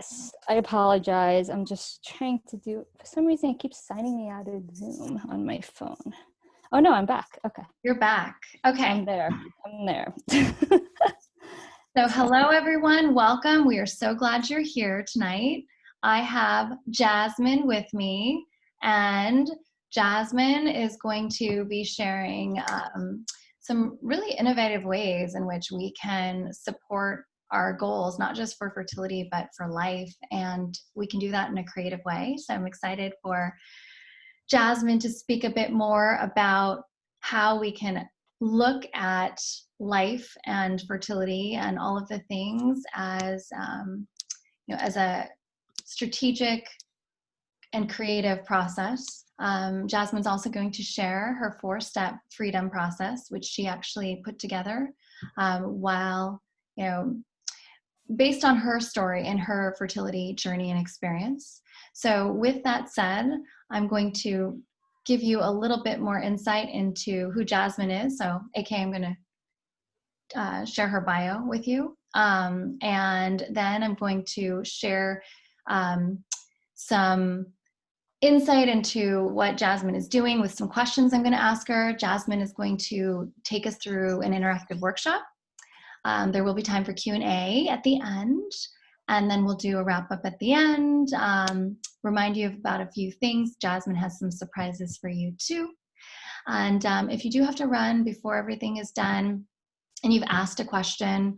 Yes, I apologize. I'm just trying to do, for some reason it keeps signing me out of Zoom on my phone. Oh no, I'm back. Okay. You're back. Okay. I'm there. I'm there. So hello, everyone. Welcome. We are so glad you're here tonight. I have Jasmine with me, and Jasmine is going to be sharing some really innovative ways in which we can support our goals, not just for fertility, but for life. And we can do that in a creative way. So I'm excited for Jasmine to speak a bit more about how we can look at life and fertility and all of the things as as a strategic and creative process. Jasmine's also going to share her 4-step freedom process, which she actually put together while based on her story and her fertility journey and experience. So with that said, I'm going to give you a little bit more insight into who Jasmine is. So aka I'm going to share her bio with you. And then I'm going to share some insight into what Jasmine is doing with some questions I'm going to ask her. Jasmine is going to take us through an interactive workshop. There will be time for Q&A at the end, and then we'll do a wrap up at the end. Remind you about a few things. Jasmine has some surprises for you too. And if you do have to run before everything is done and you've asked a question,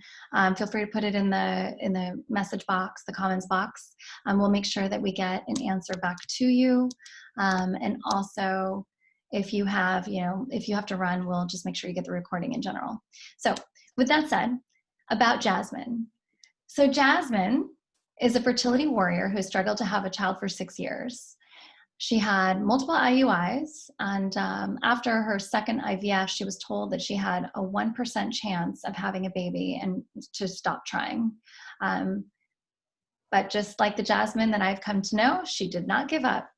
feel free to put it in the message box, the comments box. We'll make sure that we get an answer back to you. And also, if you have to run, we'll just make sure you get the recording in general. So with that said, about Jasmine. So Jasmine is a fertility warrior who struggled to have a child for 6 years. She had multiple IUIs, and after her second IVF, she was told that she had a 1% chance of having a baby and to stop trying. But just like the Jasmine that I've come to know, she did not give up.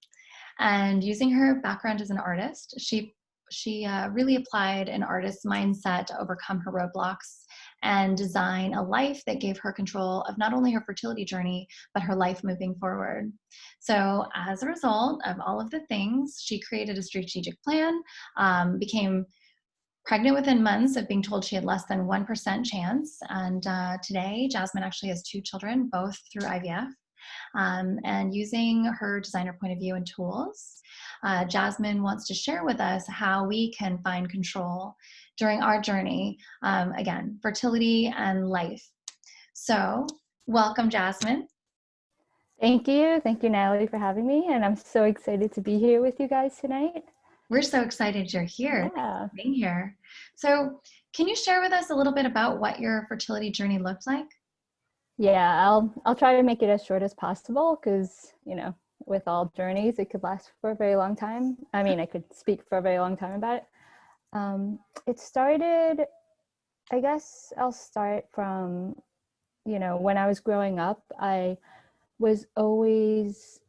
And using her background as an artist, she really applied an artist's mindset to overcome her roadblocks and design a life that gave her control of not only her fertility journey, but her life moving forward. So as a result of all of the things, she created a strategic plan, became pregnant within months of being told she had less than 1% chance. And today, Jasmine actually has 2 children, both through IVF. And using her designer point of view and tools, Jasmine wants to share with us how we can find control during our journey, again, fertility and life. So welcome, Jasmine. Thank you, Natalie, for having me. And I'm so excited to be here with you guys tonight. We're so excited you're here. Yeah. Thanks for being here. So can you share with us a little bit about what your fertility journey looked like? Yeah, I'll try to make it as short as possible because, with all journeys, it could last for a very long time. I mean, I could speak for a very long time about it. It started, I guess I'll start from, when I was growing up, I was always,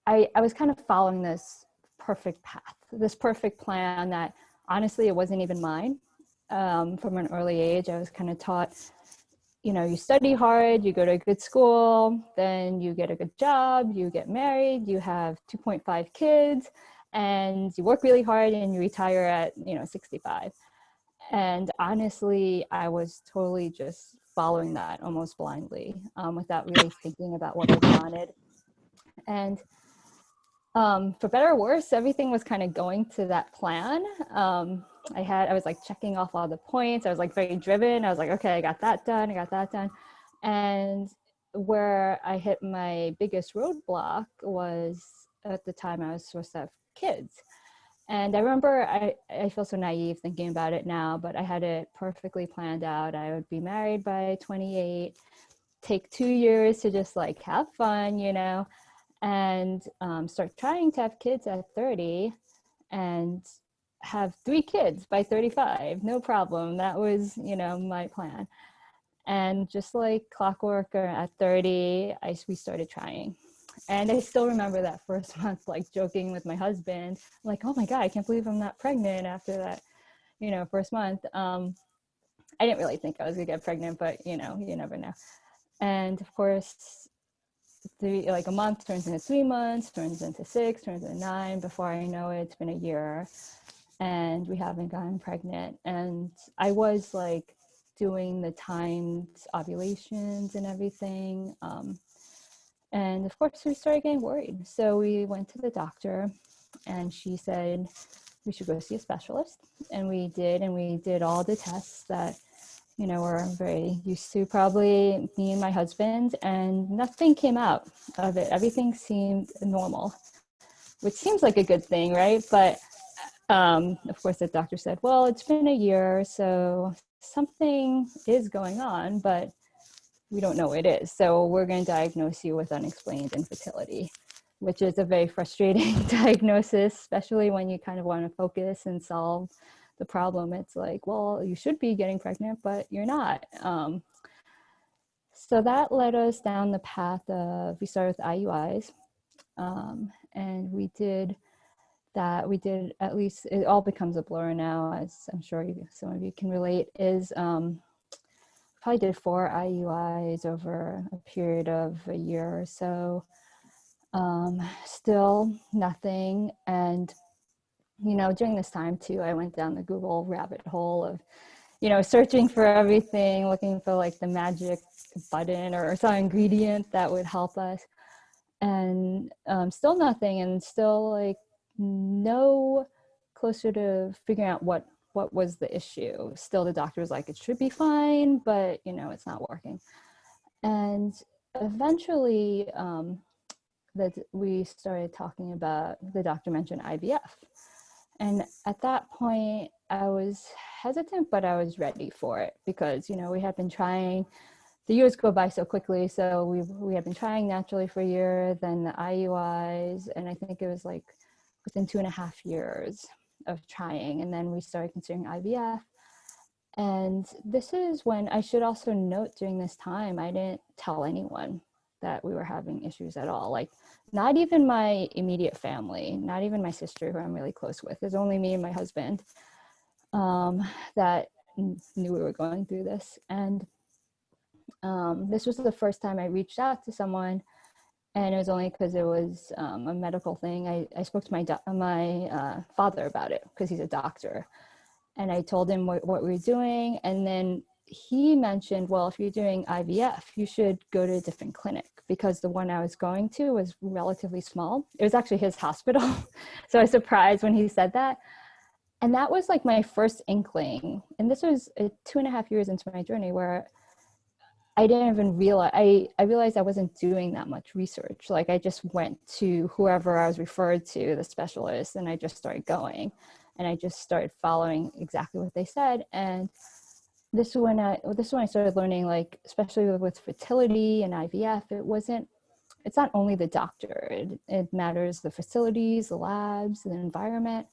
I was kind of following this perfect path, this perfect plan that honestly, it wasn't even mine. From an early age, I was kind of taught, you study hard, you go to a good school, then you get a good job, you get married, you have 2.5 kids, and you work really hard and you retire at, 65. And honestly, I was totally just following that almost blindly, without really thinking about what I wanted. And for better or worse, everything was kind of going to that plan. I was like checking off all the points. I was like very driven. I was like, okay, I got that done. And where I hit my biggest roadblock was at the time I was supposed to have kids. And I remember, I feel so naive thinking about it now, but I had it perfectly planned out. I would be married by 28, take 2 years to just like have fun, and start trying to have kids at 30 and have 3 kids by 35, no problem. That was, my plan. And just like clockwork, at 30, we started trying. And I still remember that first month, like joking with my husband, like, oh my God, I can't believe I'm not pregnant after that, first month. I didn't really think I was gonna get pregnant, but you never know. And of course, like a month turns into 3 months, turns into 6, turns into 9. Before I know it, it's been a year and we haven't gotten pregnant. And I was like doing the timed ovulations and everything. And of course we started getting worried. So we went to the doctor and she said we should go see a specialist. And we did all the tests that, you know, we're very used to, probably me and my husband, and nothing came out of it. Everything seemed normal, which seems like a good thing, right? But of course the doctor said, well, it's been a year, so something is going on, but we don't know what it is. So we're going to diagnose you with unexplained infertility, which is a very frustrating diagnosis, especially when you kind of want to focus and solve the problem. It's like, well, you should be getting pregnant, but you're not. So that led us down the path of, we started with IUIs, and we did that. We did, at least it all becomes a blur now, as I'm sure some of you can relate, is probably did 4 IUIs over a period of a year or so. Still nothing. And, you know, during this time too, I went down the Google rabbit hole of, you know, searching for everything, looking for like the magic button or some ingredient that would help us. And still nothing, and still like no closer to figuring out what was the issue. Still the doctor was like, it should be fine, but you know, it's not working. And eventually that we started talking about, the doctor mentioned IVF. And at that point I was hesitant, but I was ready for it because, you know, we had been trying, the years go by so quickly. So we had been trying naturally for a year, then the IUIs, and I think it was like within 2.5 years of trying. And then we started considering IVF. And this is when, I should also note, during this time, I didn't tell anyone that we were having issues at all. Like not even my immediate family, not even my sister, who I'm really close with. There's only me and my husband that knew we were going through this. And this was the first time I reached out to someone, and it was only because it was a medical thing. I spoke to my father about it because he's a doctor, and I told him what we were doing. And then he mentioned, well, if you're doing IVF, you should go to a different clinic, because the one I was going to was relatively small. It was actually his hospital. So I was surprised when he said that. And that was like my first inkling. And this was 2.5 years into my journey, where I didn't even realize, I realized I wasn't doing that much research. Like I just went to whoever I was referred to, the specialist, and I just started going, and I just started following exactly what they said. And this is when I started learning, like, especially with fertility and IVF, it's not only the doctor, it matters the facilities, the labs, the environment.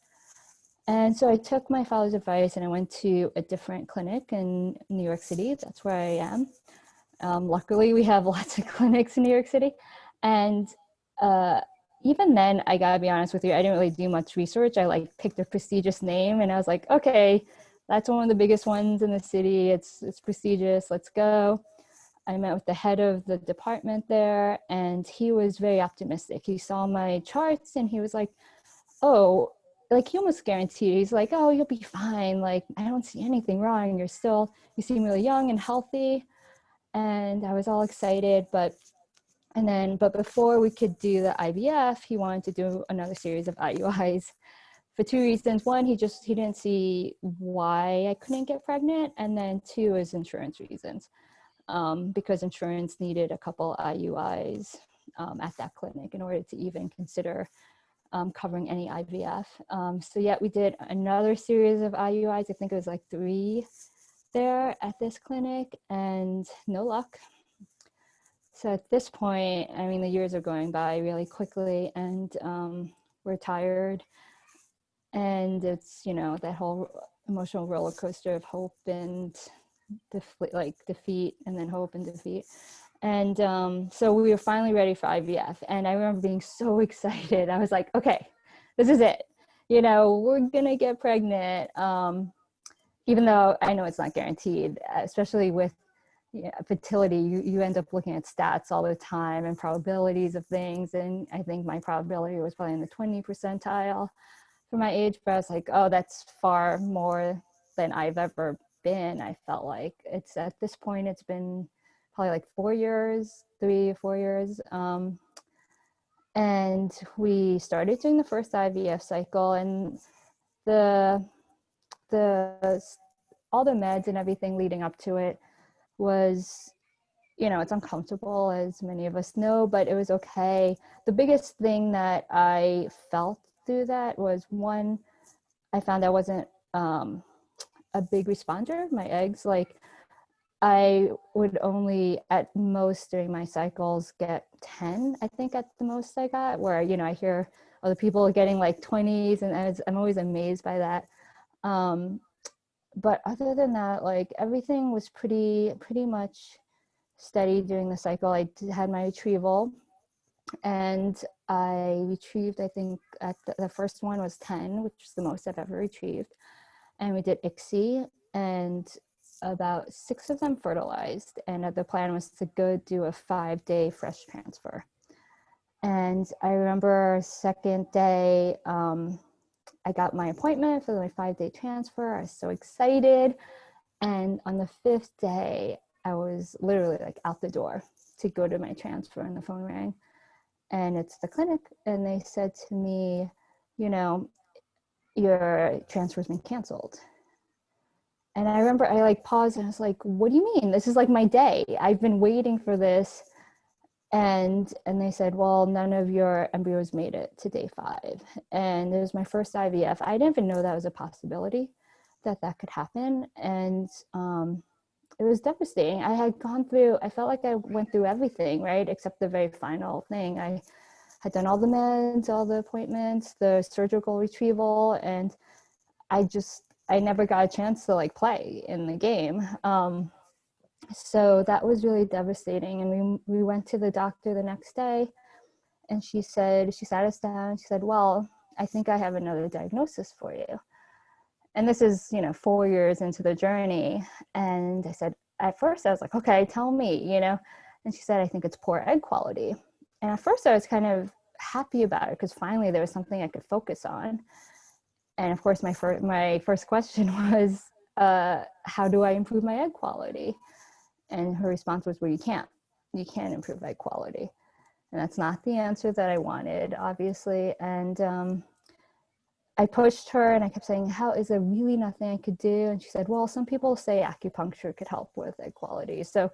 And so I took my father's advice and I went to a different clinic in New York City. That's where I am. Luckily, we have lots of clinics in New York City. And even then, I gotta be honest with you, I didn't really do much research. I like picked a prestigious name and I was like, okay, that's one of the biggest ones in the city. It's prestigious, let's go. I met with the head of the department there, and he was very optimistic. He saw my charts and he was like, oh, like he almost guaranteed, he's like, oh, you'll be fine. Like, I don't see anything wrong. You seem really young and healthy. And I was all excited, but before we could do the IVF, he wanted to do another series of IUIs for 2 reasons. One, he didn't see why I couldn't get pregnant. And then 2 is insurance reasons, because insurance needed a couple IUIs at that clinic in order to even consider covering any IVF. So yeah, we did another series of IUIs. I think it was like 3 there at this clinic, and no luck. So at this point, I mean, the years are going by really quickly, and we're tired. And it's, you know, that whole emotional roller coaster of hope and defeat, and then hope and defeat. And so we were finally ready for IVF. And I remember being so excited. I was like, okay, this is it. You know, we're gonna get pregnant. Even though I know it's not guaranteed, especially with yeah, fertility, you end up looking at stats all the time and probabilities of things. And I think my probability was probably in the 20 percentile for my age, but I was like, oh, that's far more than I've ever been. I felt like it's at this point, it's been probably like 4 years, 3 or 4 years. And we started doing the first IVF cycle, and the the all the meds and everything leading up to it was, it's uncomfortable, as many of us know, but it was okay. The biggest thing that I felt through that was, one, I found I wasn't a big responder. My eggs, like, I would only at most during my cycles get 10, I think at the most I got, where, I hear other people getting like 20s, and I'm always amazed by that. But other than that, like, everything was pretty much steady during the cycle. I had my retrieval, and I retrieved, I think at the first one was 10, which is the most I've ever retrieved. And we did ICSI, and about 6 of them fertilized. And the plan was to go do a 5-day fresh transfer. And I remember second day, I got my appointment for my 5-day transfer. I was so excited. And on the 5th day, I was literally like out the door to go to my transfer, and the phone rang. And it's the clinic. And they said to me, your transfer's been canceled. And I remember I like paused and I was like, what do you mean? This is like my day. I've been waiting for this. And they said, well, none of your embryos made it to day 5. And it was my first IVF. I didn't even know that was a possibility, that could happen. And it was devastating. I felt like I went through everything, right? Except the very final thing. I had done all the meds, all the appointments, the surgical retrieval, and I never got a chance to like play in the game. So that was really devastating. And we went to the doctor the next day, and she sat us down. She said, well, I think I have another diagnosis for you. And this is, 4 years into the journey. And I said, at first I was like, okay, tell me, and she said, I think it's poor egg quality. And at first I was kind of happy about it, because finally there was something I could focus on. And of course, my first question was, how do I improve my egg quality? And her response was, well, you can't improve egg quality. And that's not the answer that I wanted, obviously. And I pushed her, and I kept saying, is there really nothing I could do? And she said, well, some people say acupuncture could help with egg quality. So,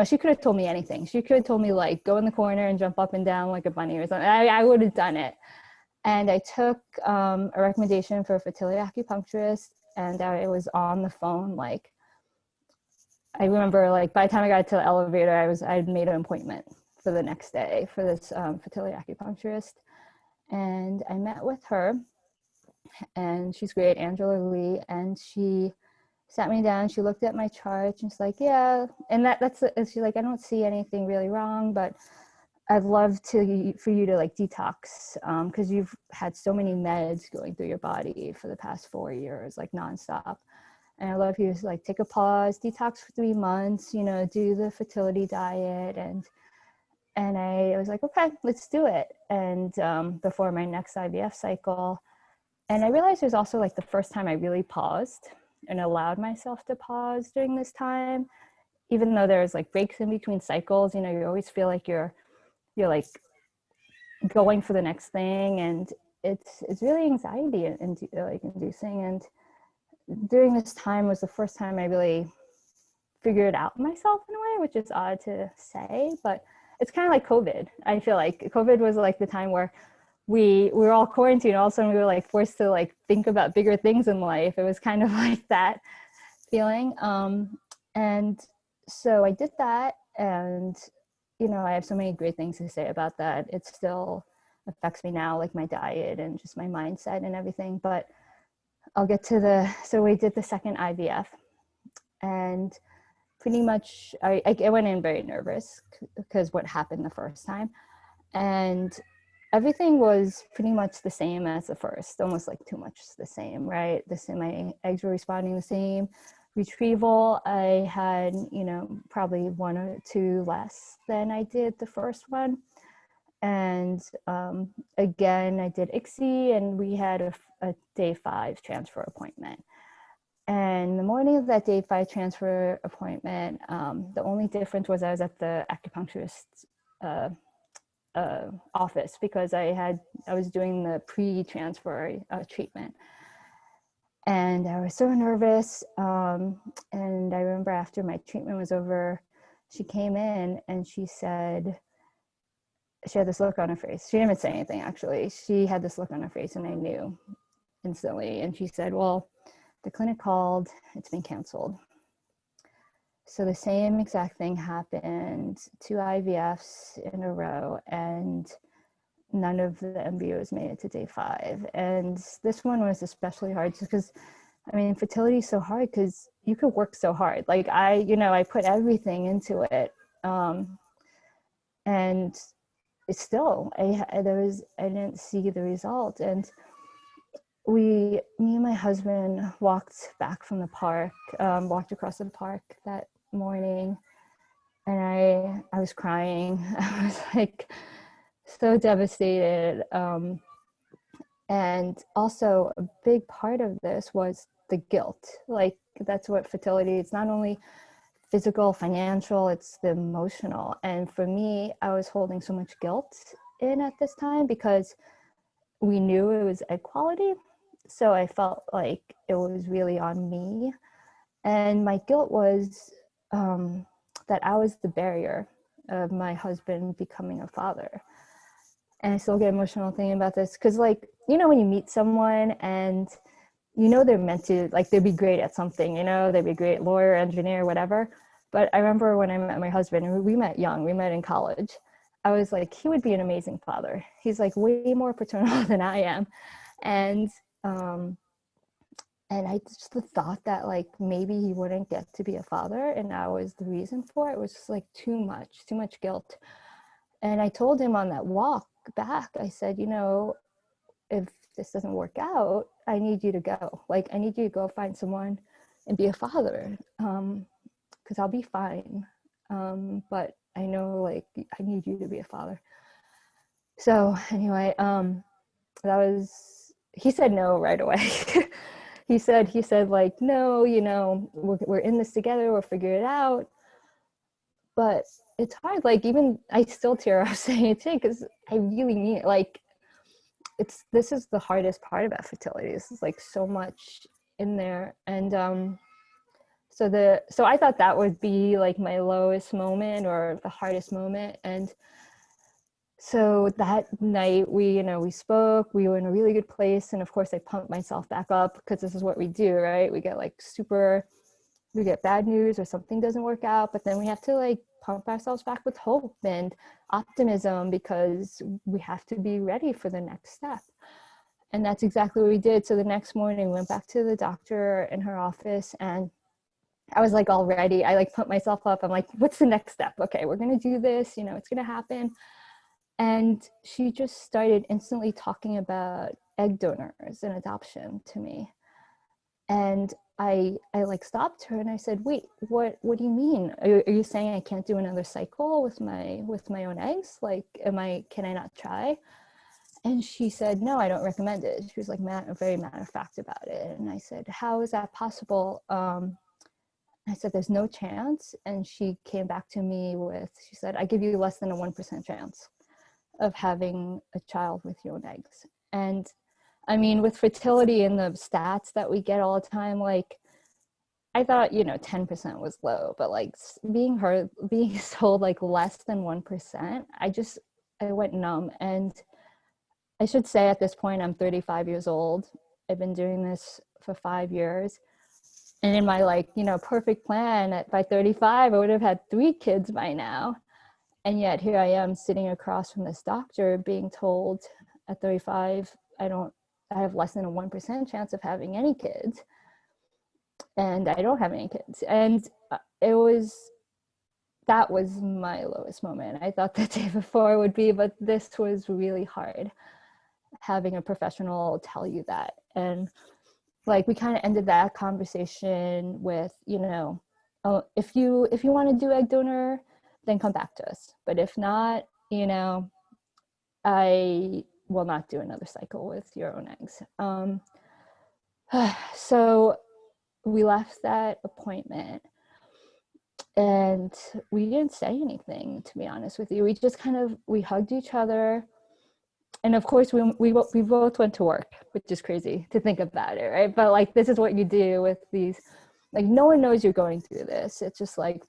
she could have told me anything. She could have told me, like, go in the corner and jump up and down like a bunny or something. I would have done it. And I took a recommendation for a fertility acupuncturist, and I was on the phone. Like, I remember, like, by the time I got to the elevator, I'd made an appointment for the next day for this fertility acupuncturist. And I met with her, and she's great, Angela Lee, and she sat me down. She looked at my chart, and she's like, yeah, and she's like, I don't see anything really wrong, but I'd love for you to like detox, because you've had so many meds going through your body for the past 4 years, like nonstop. And I'd love you to like take a pause, detox for 3 months, do the fertility diet. And I was like, okay, let's do it. And before my next IVF cycle. And I realized it was also like the first time I really paused and allowed myself to pause during this time, even though there's like breaks in between cycles. You always feel like you're like going for the next thing, and it's really anxiety and like inducing. And during this time was the first time I really figured out myself in a way, which is odd to say, but it's kind of like COVID. I feel like COVID was like the time where we were all quarantined. All of a sudden we were like forced to like think about bigger things in life. It was kind of like that feeling. And so I did that, and I have so many great things to say about that. It still affects me now, like my diet and just my mindset and everything. But I'll get to so we did the second IVF, and pretty much I went in very nervous because what happened the first time. And everything was pretty much the same as the first, almost like too much the same, right? My eggs were responding the same. retrieval, I had, probably 1 or 2 less than I did the first one. And again, I did ICSI, and we had a day 5 transfer appointment. And the morning of that day 5 transfer appointment, the only difference was I was at the acupuncturist's office, because I was doing the pre-transfer treatment. And I was so nervous. And I remember after my treatment was over, she came in and she said, she had this look on her face. She didn't even say anything, actually. She had this look on her face, and I knew instantly. And she said, well, the clinic called, it's been canceled. So the same exact thing happened, 2 IVFs in a row, and none of the embryos made it to day 5. And this one was especially hard because, fertility is so hard because you could work so hard. Like I put everything into it. And it's still, I didn't see the result. And me and my husband walked back from the park, walked across the park that morning, and I was crying. I was like so devastated. And also a big part of this was the guilt. Like, that's what fertility, it's not only physical, financial, it's the emotional. And for me, I was holding so much guilt in at this time because we knew it was egg quality. So I felt like it was really on me. And my guilt was that I was the barrier of my husband becoming a father. And I still get emotional thinking about this because, like, when you meet someone and they're meant to, like, they'd be great at something, they'd be a great lawyer, engineer, whatever. But I remember when I met my husband, and we met young, we met in college, I was like, he would be an amazing father. He's like way more paternal than I am. And I just thought that, like, maybe he wouldn't get to be a father, and I was the reason for it. It was just like too much guilt. And I told him on that walk back, I said, if this doesn't work out, I need you to go. Like, I need you to go find someone and be a father, because I'll be fine. But I know, like, I need you to be a father. So anyway, he said no right away. he said like, no, we're in this together, we'll figure it out. But it's hard. Like, even I still tear up saying it too, because I really mean it. Like, this is the hardest part about fertility. This is like so much in there. And so I thought that would be like my lowest moment or the hardest moment. And so that night we spoke, we were in a really good place. And of course I pumped myself back up, because this is what we do, right? We get bad news or something doesn't work out, but then we have to, like, pump ourselves back with hope and optimism, because we have to be ready for the next step. And that's exactly what we did. So the next morning we went back to the doctor in her office, and I was like all ready. I like put myself up. I'm like, what's the next step? Okay, we're going to do this, it's going to happen. And she just started instantly talking about egg donors and adoption to me. And I like stopped her and I said, wait, what do you mean? Are you saying I can't do another cycle with my own eggs? Like, can I not try? And she said, no, I don't recommend it. She was like very matter of fact about it. And I said, how is that possible? I said, there's no chance. And she came back to me she said, I give you less than a 1% chance of having a child with your own eggs. And with fertility and the stats that we get all the time, like, I thought, 10% was low, but like being told like less than 1%, I went numb. And I should say at this point, I'm 35 years old. I've been doing this for 5 years. And in my perfect plan, by 35, I would have had 3 kids by now. And yet here I am sitting across from this doctor being told at 35, I have less than a 1% chance of having any kids. And I don't have any kids. And that was my lowest moment. I thought the day before would be, but this was really hard, having a professional tell you that. And like we kind of ended that conversation with, oh, if you want to do egg donor, then come back to us. But if not, I will not do another cycle with your own eggs. So we left that appointment and we didn't say anything, to be honest with you. We just we hugged each other. And of course, we both went to work, which is crazy to think about it, right? But like, this is what you do with these, like, no one knows you're going through this. It's just like,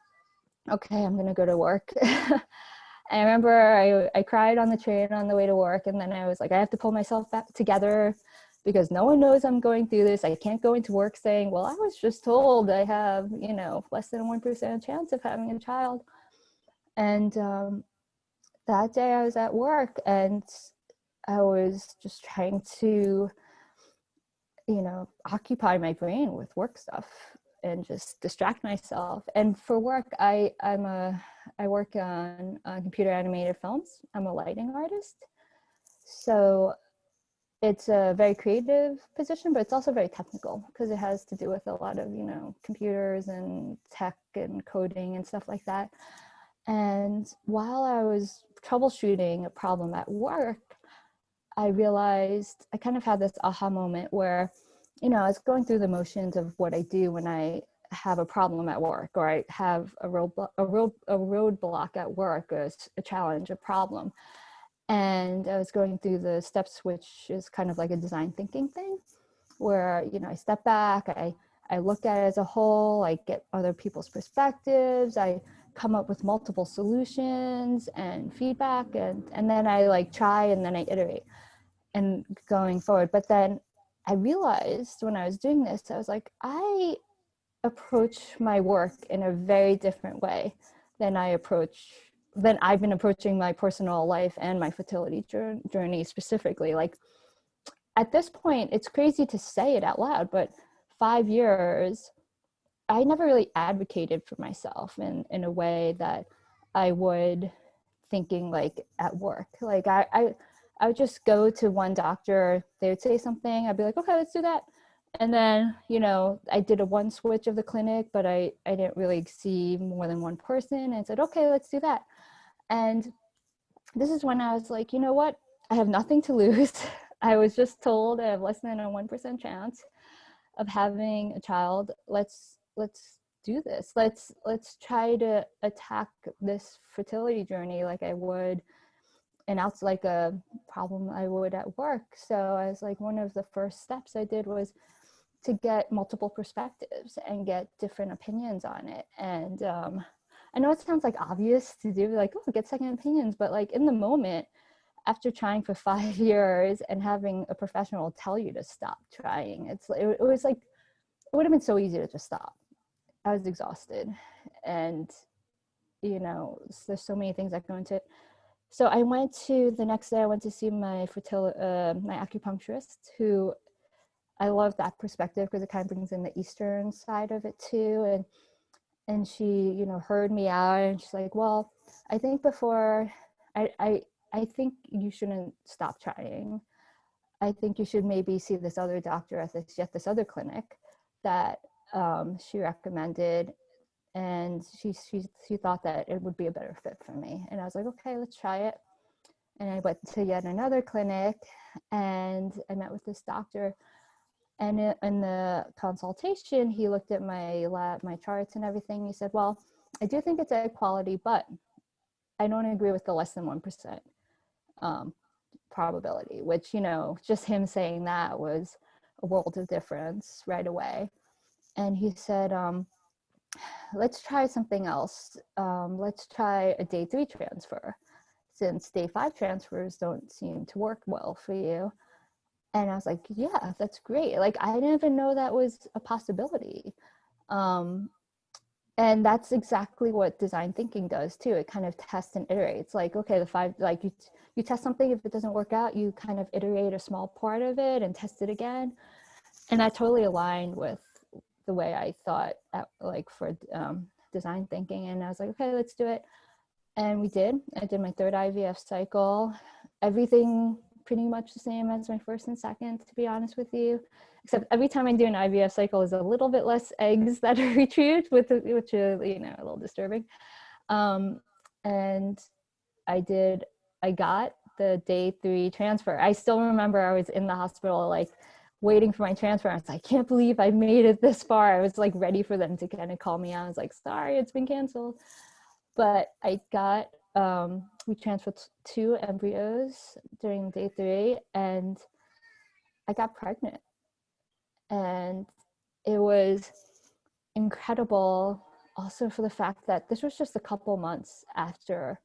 okay, I'm going to go to work. And I remember I cried on the train on the way to work. And then I was like, I have to pull myself back together because no one knows I'm going through this. I can't go into work saying, well, I was just told I have, less than a 1% chance of having a child. And that day I was at work and I was just trying to, occupy my brain with work stuff and just distract myself. And for work, I work on computer animated films. I'm a lighting artist. So it's a very creative position, but it's also very technical because it has to do with a lot of, computers and tech and coding and stuff like that. And while I was troubleshooting a problem at work, I realized I kind of had this aha moment where, I was going through the motions of what I do when I have a problem at work, or I have a roadblock at work, a challenge, a problem. And I was going through the steps, which is kind of like a design thinking thing, where, I step back, I look at it as a whole, I get other people's perspectives, I come up with multiple solutions and feedback, and then I like try and then I iterate and going forward. But then I realized when I was doing this, I was like, I approach my work in a very different way than I've been approaching my personal life and my fertility journey specifically. Like, at this point, it's crazy to say it out loud, but 5 years, I never really advocated for myself in a way that I would thinking like at work. Like I would just go to one doctor, they would say something, I'd be like, okay, let's do that. And then, I did a one switch of the clinic, but I didn't really see more than one person and said, okay, let's do that. And this is when I was like, you know what? I have nothing to lose. I was just told I have less than a 1% chance of having a child. Let's do this. Let's try to attack this fertility journey like I would and out like a problem I would at work. So I was like, one of the first steps I did was to get multiple perspectives and get different opinions on it. And I know it sounds like obvious to do, like, oh, get second opinions, but like in the moment, after trying for 5 years and having a professional tell you to stop trying, it was like, it would have been so easy to just stop. I was exhausted, and there's so many things that go into it. So I went to the next day. I went to see my my acupuncturist, who I love that perspective because it kind of brings in the Eastern side of it too. And she, heard me out, and she's like, well, I think before I think you shouldn't stop trying. I think you should maybe see this other doctor at this other clinic that she recommended, and she thought that it would be a better fit for me. And I was like, okay, let's try it. And I went to yet another clinic, and I met with this doctor. And in the consultation, he looked at my charts and everything. He said, well, I do think it's egg quality, but I don't agree with the less than 1% probability, which, just him saying that was a world of difference right away. And he said, let's try something else. Let's try a day 3 transfer, since day 5 transfers don't seem to work well for you. And I was like, yeah, that's great. Like, I didn't even know that was a possibility. And that's exactly what design thinking does too. It kind of tests and iterates. Like, okay, the 5, like you test something, if it doesn't work out, you kind of iterate a small part of it and test it again. And that totally aligned with the way I thought for design thinking. And I was like, okay, let's do it. And we did. I did my 3rd IVF cycle. Everything pretty much the same as my first and second, to be honest with you. Except every time I do an IVF cycle is a little bit less eggs that are retrieved, which is, you know, a little disturbing. And I got the day 3 transfer. I still remember I was in the hospital, like waiting for my transfer. I was like, I can't believe I made it this far. I was like ready for them to kind of call me out. I was like, sorry, it's been canceled. But I got, we transferred 2 embryos during day 3, and I got pregnant. And it was incredible also for the fact that this was just a couple months after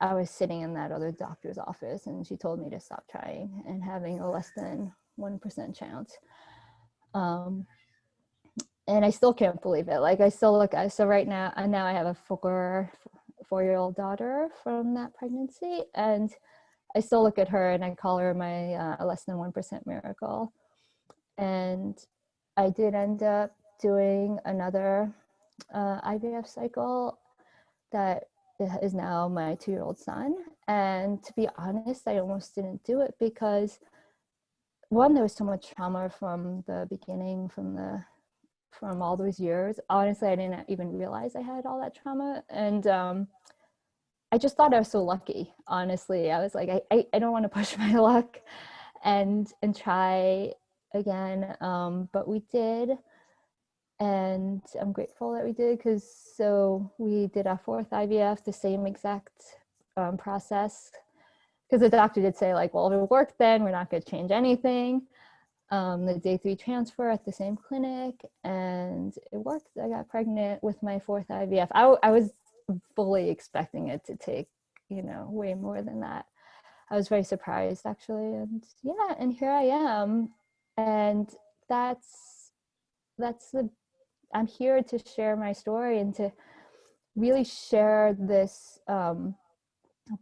I was sitting in that other doctor's office, and she told me to stop trying and having a less than 1% chance. And I still can't believe it. Like I still look at, so right now, I have a 4-year-old daughter from that pregnancy, and I still look at her and I call her my less than 1% miracle. And I did end up doing another IVF cycle that is now my 2-year-old son. And to be honest, I almost didn't do it because, one, there was so much trauma from the beginning, from all those years. Honestly, I didn't even realize I had all that trauma. And I just thought I was so lucky, honestly. I was like, I don't want to push my luck and try again. But we did. And I'm grateful that we did, because so we did our 4th IVF, the same exact process. Because the doctor did say, like, well, if it worked then, we're not going to change anything. The day 3 transfer at the same clinic, and it worked. I got pregnant with my 4th IVF. I was fully expecting it to take, you know, way more than that. I was very surprised, actually. And yeah, and here I am. And I'm here to share my story and to really share this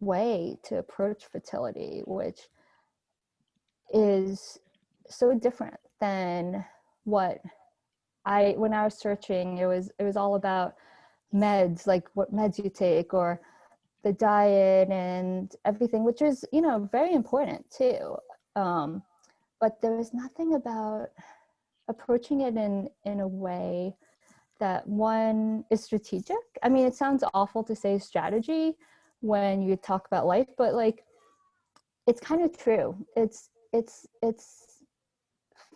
way to approach fertility, which is so different than what when I was searching. It was all about meds, like what meds you take, or the diet and everything, which is, you know, very important too. But there was nothing about approaching it in a way that, one, is strategic. I mean, it sounds awful to say strategy when you talk about life, but like, it's kind of true. It's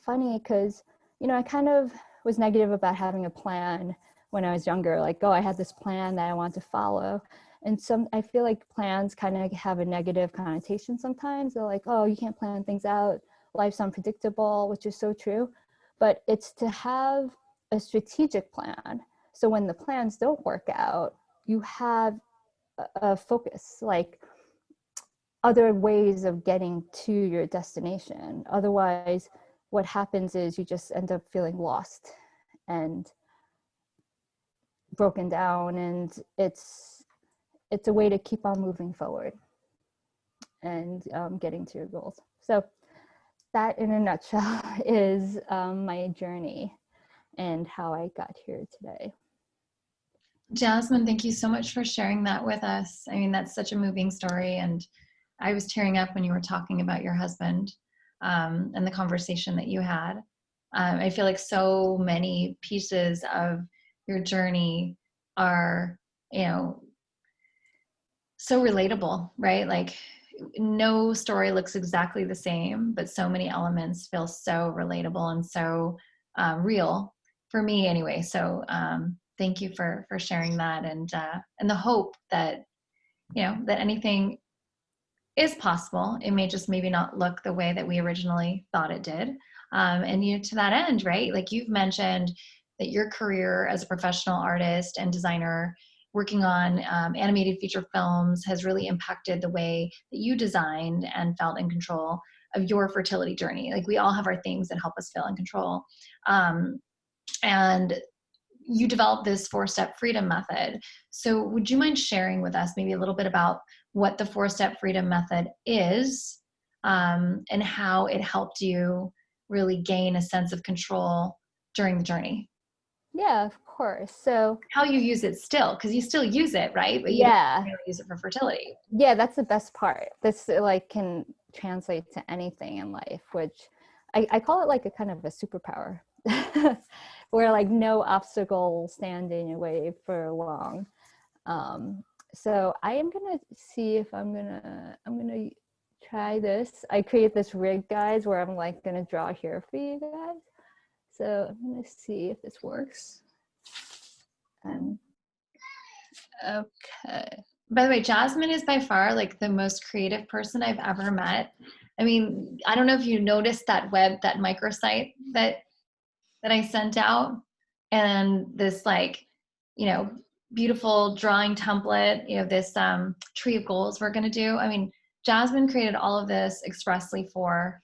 funny because, you know, I kind of was negative about having a plan when I was younger. Like, oh, I had this plan that I want to follow. And I feel like plans kind of have a negative connotation sometimes. They're like, oh, you can't plan things out. Life's unpredictable, which is so true. But it's to have a strategic plan. So when the plans don't work out, you have a focus, like other ways of getting to your destination. Otherwise, what happens is you just end up feeling lost and broken down, and it's a way to keep on moving forward and getting to your goals. So that, in a nutshell, is my journey and how I got here today. Jasmine, thank you so much for sharing that with us. I mean, that's such a moving story, and I was tearing up when you were talking about your husband and the conversation that you had. I feel like so many pieces of your journey are, you know, so relatable, right? Like, no story looks exactly the same, but so many elements feel so relatable and so real for me anyway. So thank you for sharing that, and the hope that, you know, that anything is possible. It may just maybe not look the way that we originally thought it did. And, you know, to that end, right? Like, you've mentioned that your career as a professional artist and designer working on animated feature films has really impacted the way that you designed and felt in control of your fertility journey. Like, we all have our things that help us feel in control. And you developed this 4-step freedom method. So would you mind sharing with us maybe a little bit about what the 4-step freedom method is, and how it helped you really gain a sense of control during the journey? Yeah, of course. So how you use it still, because you still use it, right? But you don't really use it for fertility. Yeah, that's the best part. This, like, can translate to anything in life, which I call it like a kind of a superpower where like no obstacle stand in your way for long. So I am gonna see if I'm gonna try this. I create this rig, guys, where I'm like gonna draw here for you guys. So I'm gonna see if this works. Okay. By the way, Jasmine is by far like the most creative person I've ever met. I mean, I don't know if you noticed that microsite that I sent out, and this like, you know, beautiful drawing template, you know, this tree of goals we're gonna do. I mean, Jasmine created all of this expressly for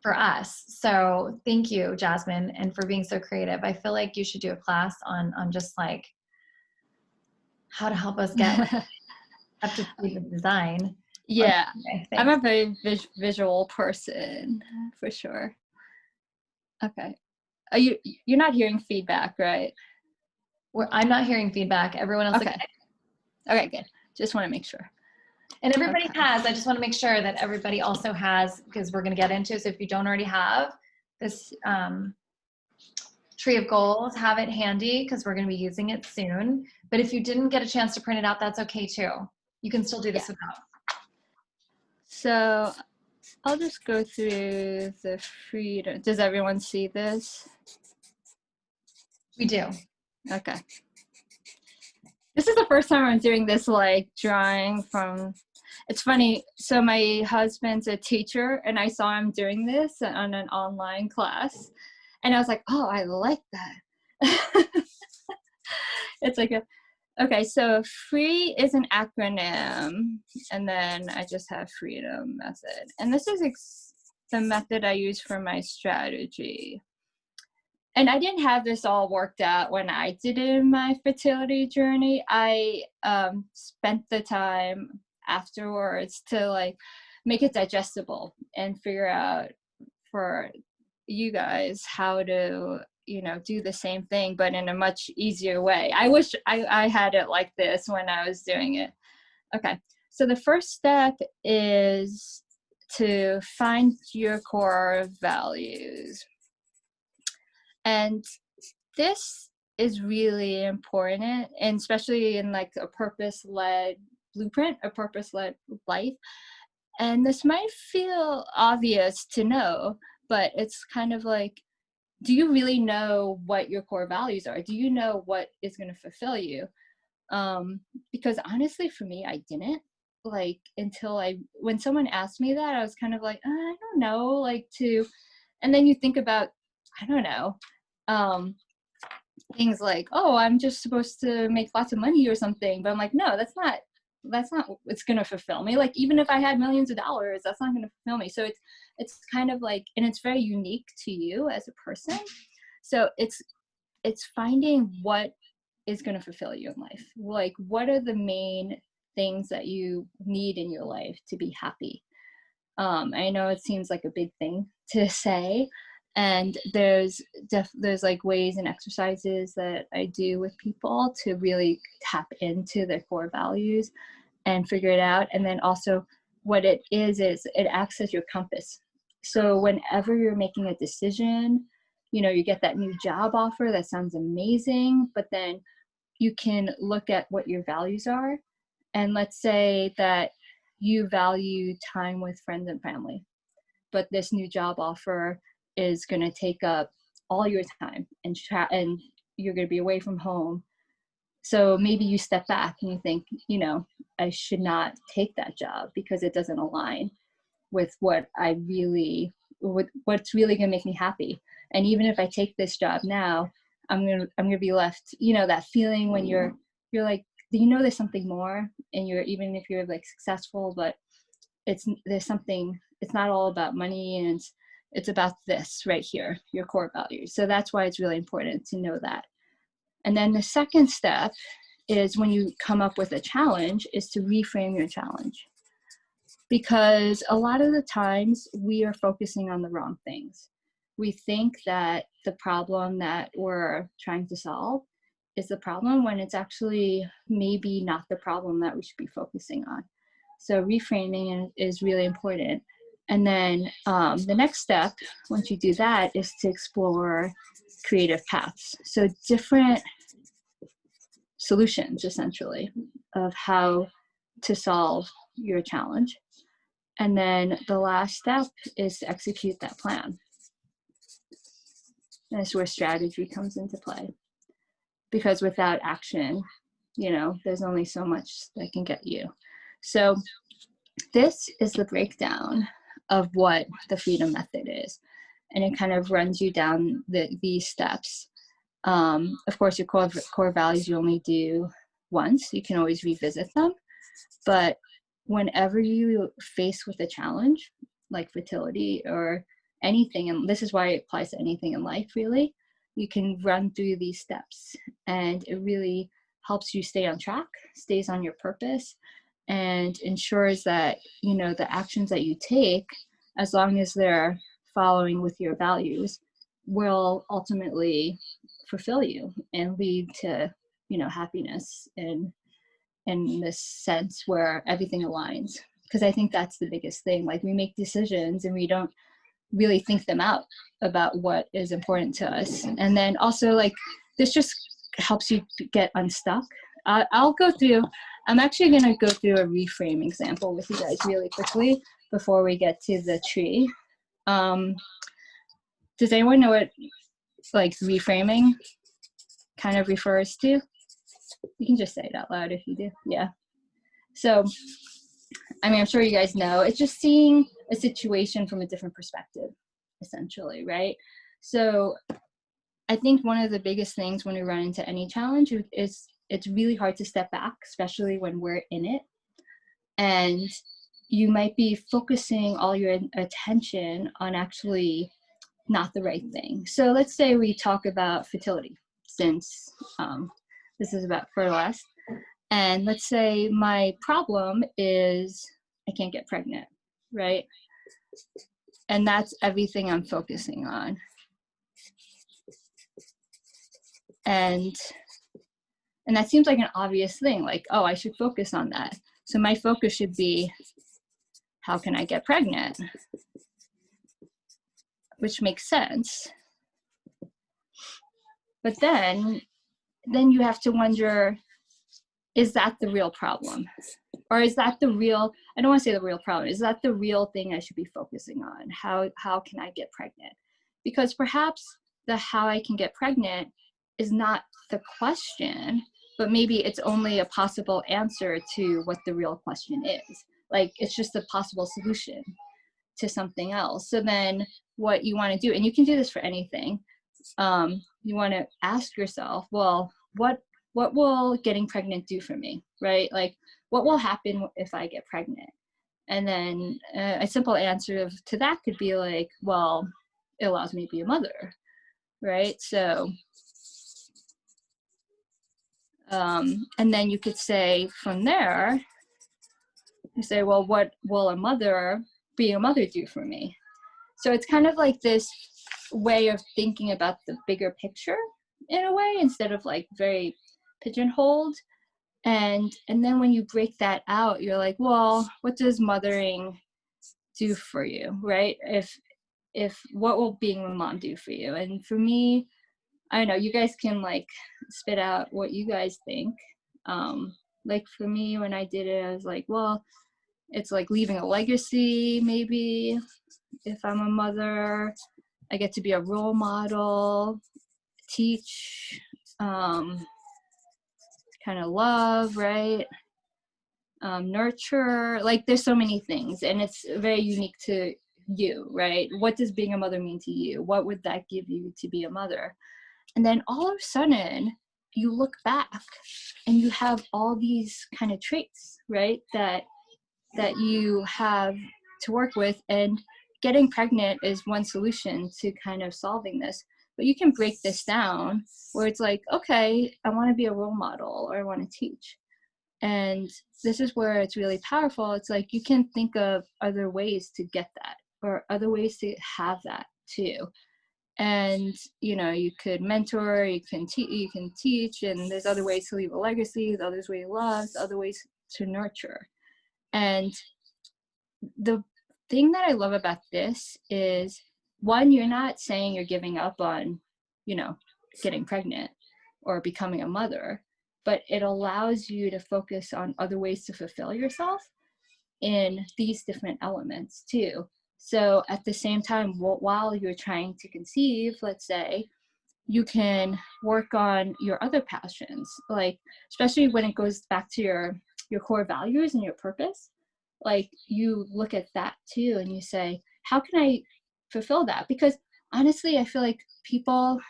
us. So thank you, Jasmine, and for being so creative. I feel like you should do a class on just like how to help us get up to speed with design. Yeah, I'm a very visual person for sure. Okay, you're not hearing feedback, right? I'm not hearing feedback. Everyone else. Okay. Okay, good. Just want to make sure. And everybody has. I just want to make sure that everybody also has, because we're going to get into it. So if you don't already have this tree of goals, have it handy because we're going to be using it soon. But if you didn't get a chance to print it out, that's okay too. You can still do this without. So I'll just go through the freedom. Does everyone see this? We do. Okay. This is the first time I'm doing this, like drawing from, it's funny. So my husband's a teacher and I saw him doing this on an online class and I was like, oh, I like that. It's like okay, so FREE is an acronym, and then I just have freedom method. And this is the method I use for my strategy. And I didn't have this all worked out when I did it in my fertility journey. I spent the time afterwards to like make it digestible and figure out for you guys how to, you know, do the same thing, but in a much easier way. I wish I had it like this when I was doing it. Okay, so the first step is to find your core values. And this is really important, and especially in like a purpose-led blueprint, a purpose-led life. And this might feel obvious to know, but it's kind of like, do you really know what your core values are? Do you know what is going to fulfill you? Because honestly, for me, I didn't like until when someone asked me that, I was kind of like, I don't know, like and then you think about, I don't know, things like, oh, I'm just supposed to make lots of money or something. But I'm like, no, that's not what's going to fulfill me. Like, even if I had millions of dollars, that's not going to fulfill me. So it's kind of like, and it's very unique to you as a person. So it's finding what is going to fulfill you in life. Like, what are the main things that you need in your life to be happy? I know it seems like a big thing to say, and there's like ways and exercises that I do with people to really tap into their core values and figure it out. And then also what it is it acts as your compass. So whenever you're making a decision, you know, you get that new job offer that sounds amazing, but then you can look at what your values are. And let's say that you value time with friends and family, but this new job offer is going to take up all your time and you're going to be away from home. So maybe you step back and you think, you know, I should not take that job because it doesn't align with what's really going to make me happy. And even if I take this job now, I'm going to be left, you know, that feeling when you're like, you know, there's something more, and even if you're like successful, but there's something, it's not all about money, and it's about this right here, your core values. So that's why it's really important to know that. And then the second step is, when you come up with a challenge, is to reframe your challenge. Because a lot of the times we are focusing on the wrong things. We think that the problem that we're trying to solve is the problem, when it's actually maybe not the problem that we should be focusing on. So reframing is really important. And then the next step, once you do that, is to explore creative paths. So different solutions, essentially, of how to solve your challenge. And then the last step is to execute that plan. And that's where strategy comes into play. Because without action, you know, there's only so much that can get you. So this is the breakdown of what the freedom method is. And it kind of runs you down these steps. Of course, your core values you only do once. You can always revisit them. But whenever you face with a challenge, like fertility or anything, and this is why it applies to anything in life, really, you can run through these steps. And it really helps you stay on track, stays on your purpose, and ensures that, you know, the actions that you take, as long as they're following with your values, will ultimately fulfill you and lead to, you know, happiness and in this sense where everything aligns. Because I think that's the biggest thing. Like, we make decisions and we don't really think them out about what is important to us. And then also, like, this just helps you get unstuck. I'm actually going to go through a reframe example with you guys really quickly before we get to the tree. Does anyone know what, like, reframing kind of refers to? You can just say it out loud if you do. Yeah. So, I mean, I'm sure you guys know, it's just seeing a situation from a different perspective, essentially, right? So I think one of the biggest things when we run into any challenge is it's really hard to step back, especially when we're in it. And you might be focusing all your attention on actually not the right thing. So let's say we talk about fertility, since this is about Fertilust. And let's say my problem is I can't get pregnant, right? And that's everything I'm focusing on. And that seems like an obvious thing, like, oh, I should focus on that. So my focus should be, how can I get pregnant? Which makes sense. But then you have to wonder, is that the real problem? Or is that the real, I don't want to say the real problem, is that the real thing I should be focusing on? How can I get pregnant? Because perhaps the how I can get pregnant is not the question, but maybe it's only a possible answer to what the real question is. Like, it's just a possible solution to something else. So then what you want to do, and you can do this for anything, you want to ask yourself, well, what will getting pregnant do for me, right? Like, what will happen if I get pregnant? And then a simple answer to that could be like, well, it allows me to be a mother, right? So, and then you could say from there, you say, well, what will being a mother do for me? So it's kind of like this way of thinking about the bigger picture in a way, instead of like very pigeonholed. And then when you break that out, you're like, well, what does mothering do for you, right? If what will being a mom do for you? And for me, I don't know, you guys can like spit out what you guys think. Like for me, when I did it, I was like, well, it's like leaving a legacy, maybe. If I'm a mother, I get to be a role model, teach, kind of love, right? Nurture, like there's so many things, and it's very unique to you, right? What does being a mother mean to you? What would that give you to be a mother? And then all of a sudden you look back and you have all these kind of traits, right, that you have to work with. And getting pregnant is one solution to kind of solving this, but you can break this down where it's like, okay, I want to be a role model, or I want to teach. And this is where it's really powerful. It's like you can think of other ways to get that, or other ways to have that too. And you know, you could mentor, you can teach, and there's other ways to leave a legacy, there's other ways to love, other ways to nurture. And the thing that I love about this is, one, you're not saying you're giving up on, you know, getting pregnant or becoming a mother, but it allows you to focus on other ways to fulfill yourself in these different elements too. So at the same time, while you're trying to conceive, let's say, you can work on your other passions, like especially when it goes back to your core values and your purpose. Like you look at that too and you say, how can I fulfill that? Because honestly, I feel like people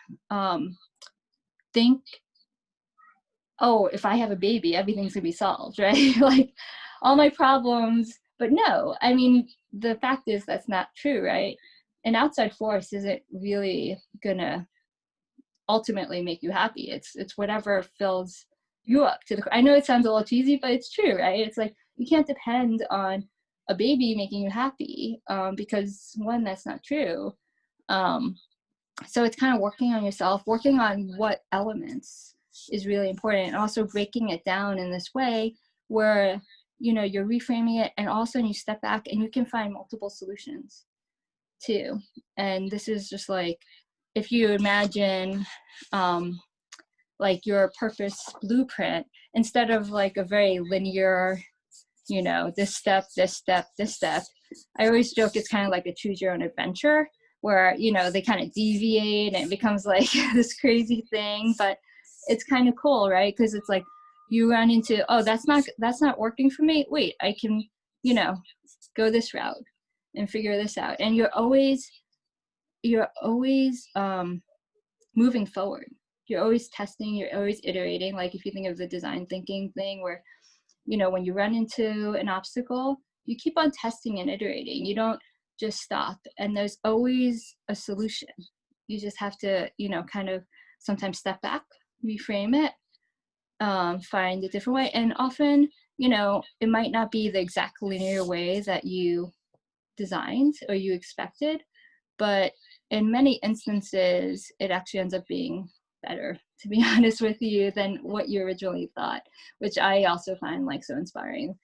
think, oh, if I have a baby, everything's gonna be solved, right? Like all my problems. But no, I mean, the fact is that's not true, right? An outside force isn't really gonna ultimately make you happy. It's whatever fills you up to the. I know it sounds a little cheesy, but it's true, right? It's like you can't depend on a baby making you happy, because one, that's not true. Um, so it's kind of working on yourself, working on what elements is really important, and also breaking it down in this way where you're reframing it, and also you step back and you can find multiple solutions too. And this is just like, if you imagine like your purpose blueprint, instead of like a very linear, this step, this step, this step, I always joke it's kind of like a choose your own adventure where they kind of deviate and it becomes like this crazy thing. But it's kind of cool, right? Because it's like you run into, oh, that's not working for me, wait, I can go this route and figure this out. And you're always moving forward. You're always testing, you're always iterating. Like if you think of the design thinking thing where, when you run into an obstacle, you keep on testing and iterating. You don't just stop. And there's always a solution. You just have to, kind of sometimes step back, reframe it, find a different way. And often, it might not be the exact linear way that you designed or you expected, but in many instances, it actually ends up being better, to be honest with you, than what you originally thought, which I also find like so inspiring,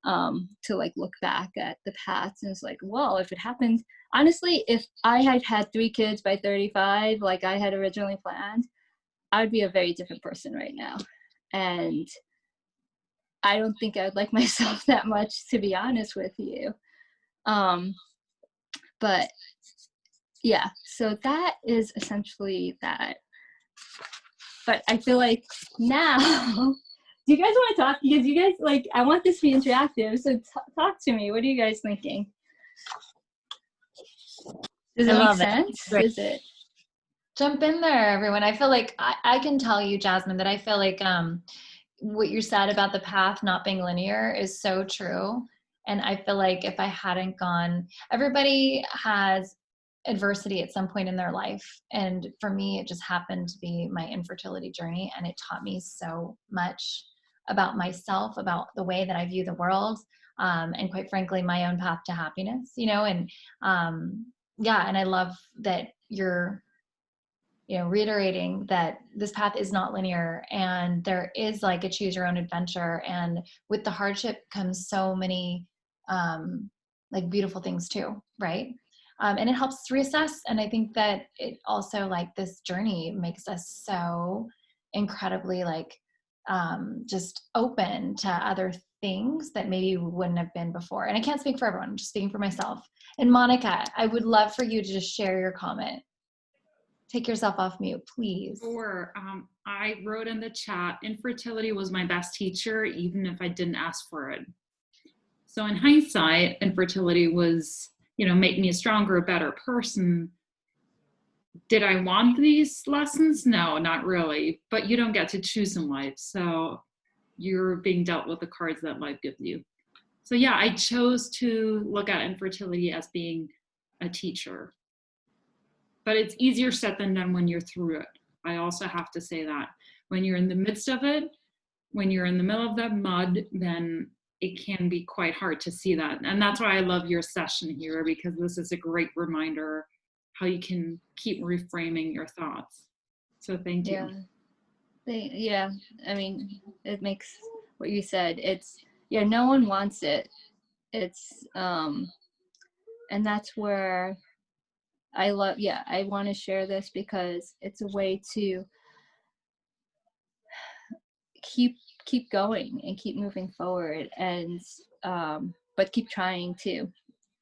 to like look back at the past and it's like, well, if it happened, honestly, if I had had 3 kids by 35, like I had originally planned, I would be a very different person right now. And I don't think I would like myself that much, to be honest with you. But yeah, so that is essentially that. But I feel like now, do you guys want to talk? Because you guys, like, I want this to be interactive, so talk to me. What are you guys thinking? Does it make sense? Is it? Jump in there, everyone. I feel like I can tell you, Jasmine, that I feel like what you said about the path not being linear is so true. And I feel like if I hadn't gone, everybody has adversity at some point in their life. And for me, it just happened to be my infertility journey. And it taught me so much about myself, about the way that I view the world, and quite frankly, my own path to happiness, and yeah, and I love that you're reiterating that this path is not linear and there is like a choose your own adventure. And with the hardship comes so many like beautiful things too, right? And it helps to reassess. And I think that it also, like, this journey makes us so incredibly like just open to other things that maybe we wouldn't have been before. And I can't speak for everyone, I'm just speaking for myself. And Monica, I would love for you to just share your comment. Take yourself off mute, please. Sure. I wrote in the chat, infertility was my best teacher, even if I didn't ask for it. So in hindsight, infertility was, make me a stronger, better person. Did I want these lessons? No, not really. But you don't get to choose in life. So you're being dealt with the cards that life gives you. So yeah, I chose to look at infertility as being a teacher. But it's easier said than done when you're through it. I also have to say that when you're in the midst of it, when you're in the middle of that mud, then it can be quite hard to see that. And that's why I love your session here, because this is a great reminder how you can keep reframing your thoughts. So thank you. Yeah, I mean, it makes what you said. It's, no one wants it. It's, And that's where I want to share this because it's a way to keep going and keep moving forward, and but keep trying too,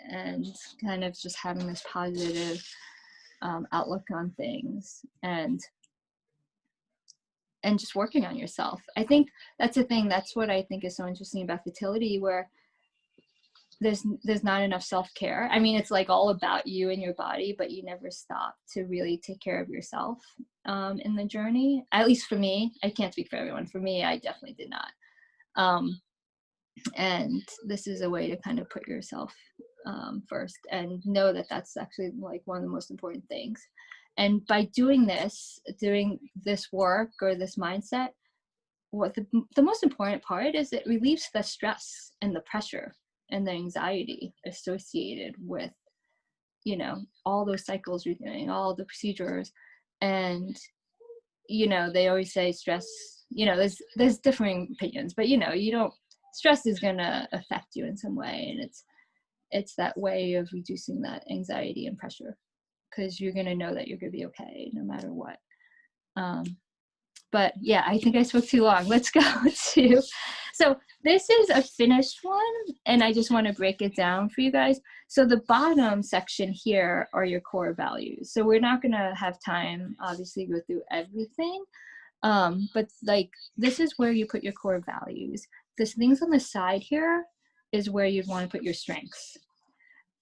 and kind of just having this positive outlook on things, and just working on yourself. I think that's the thing. That's what I think is so interesting about fertility, where there's not enough self-care. I mean, it's like all about you and your body, but you never stop to really take care of yourself in the journey. At least for me, I can't speak for everyone. For me, I definitely did not. And this is a way to kind of put yourself first and know that that's actually like one of the most important things. And by doing this work or this mindset, what the most important part is, it relieves the stress and the pressure and the anxiety associated with, you know, all those cycles you're doing, all the procedures. And, you know, they always say stress, you know, there's differing opinions, but, you know, stress is going to affect you in some way. And it's that way of reducing that anxiety and pressure, because you're going to know that you're going to be okay no matter what. But yeah, I think I spoke too long. Let's go to, so this is a finished one, and I just want to break it down for you guys. So the bottom section here are your core values. So we're not going to have time, obviously, go through everything. But like, this is where you put your core values. This things on the side here is where you'd want to put your strengths.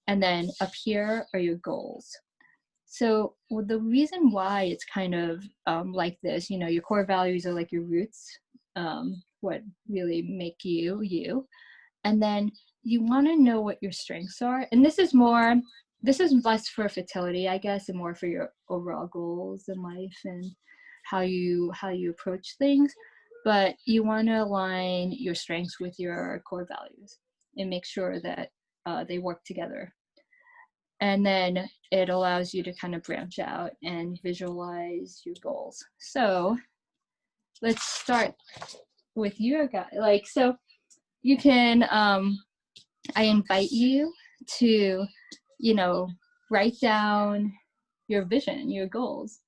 And then up here are your goals. So the reason why it's kind of like this, you know, your core values are like your roots, what really make you, you. And then you want to know what your strengths are. And this is less for fertility, I guess, and more for your overall goals in life and how you approach things. But you want to align your strengths with your core values and make sure that they work together. And then it allows you to kind of branch out and visualize your goals. So let's start with your guy. Like, so you can, I invite you to, you know, write down your vision, your goals.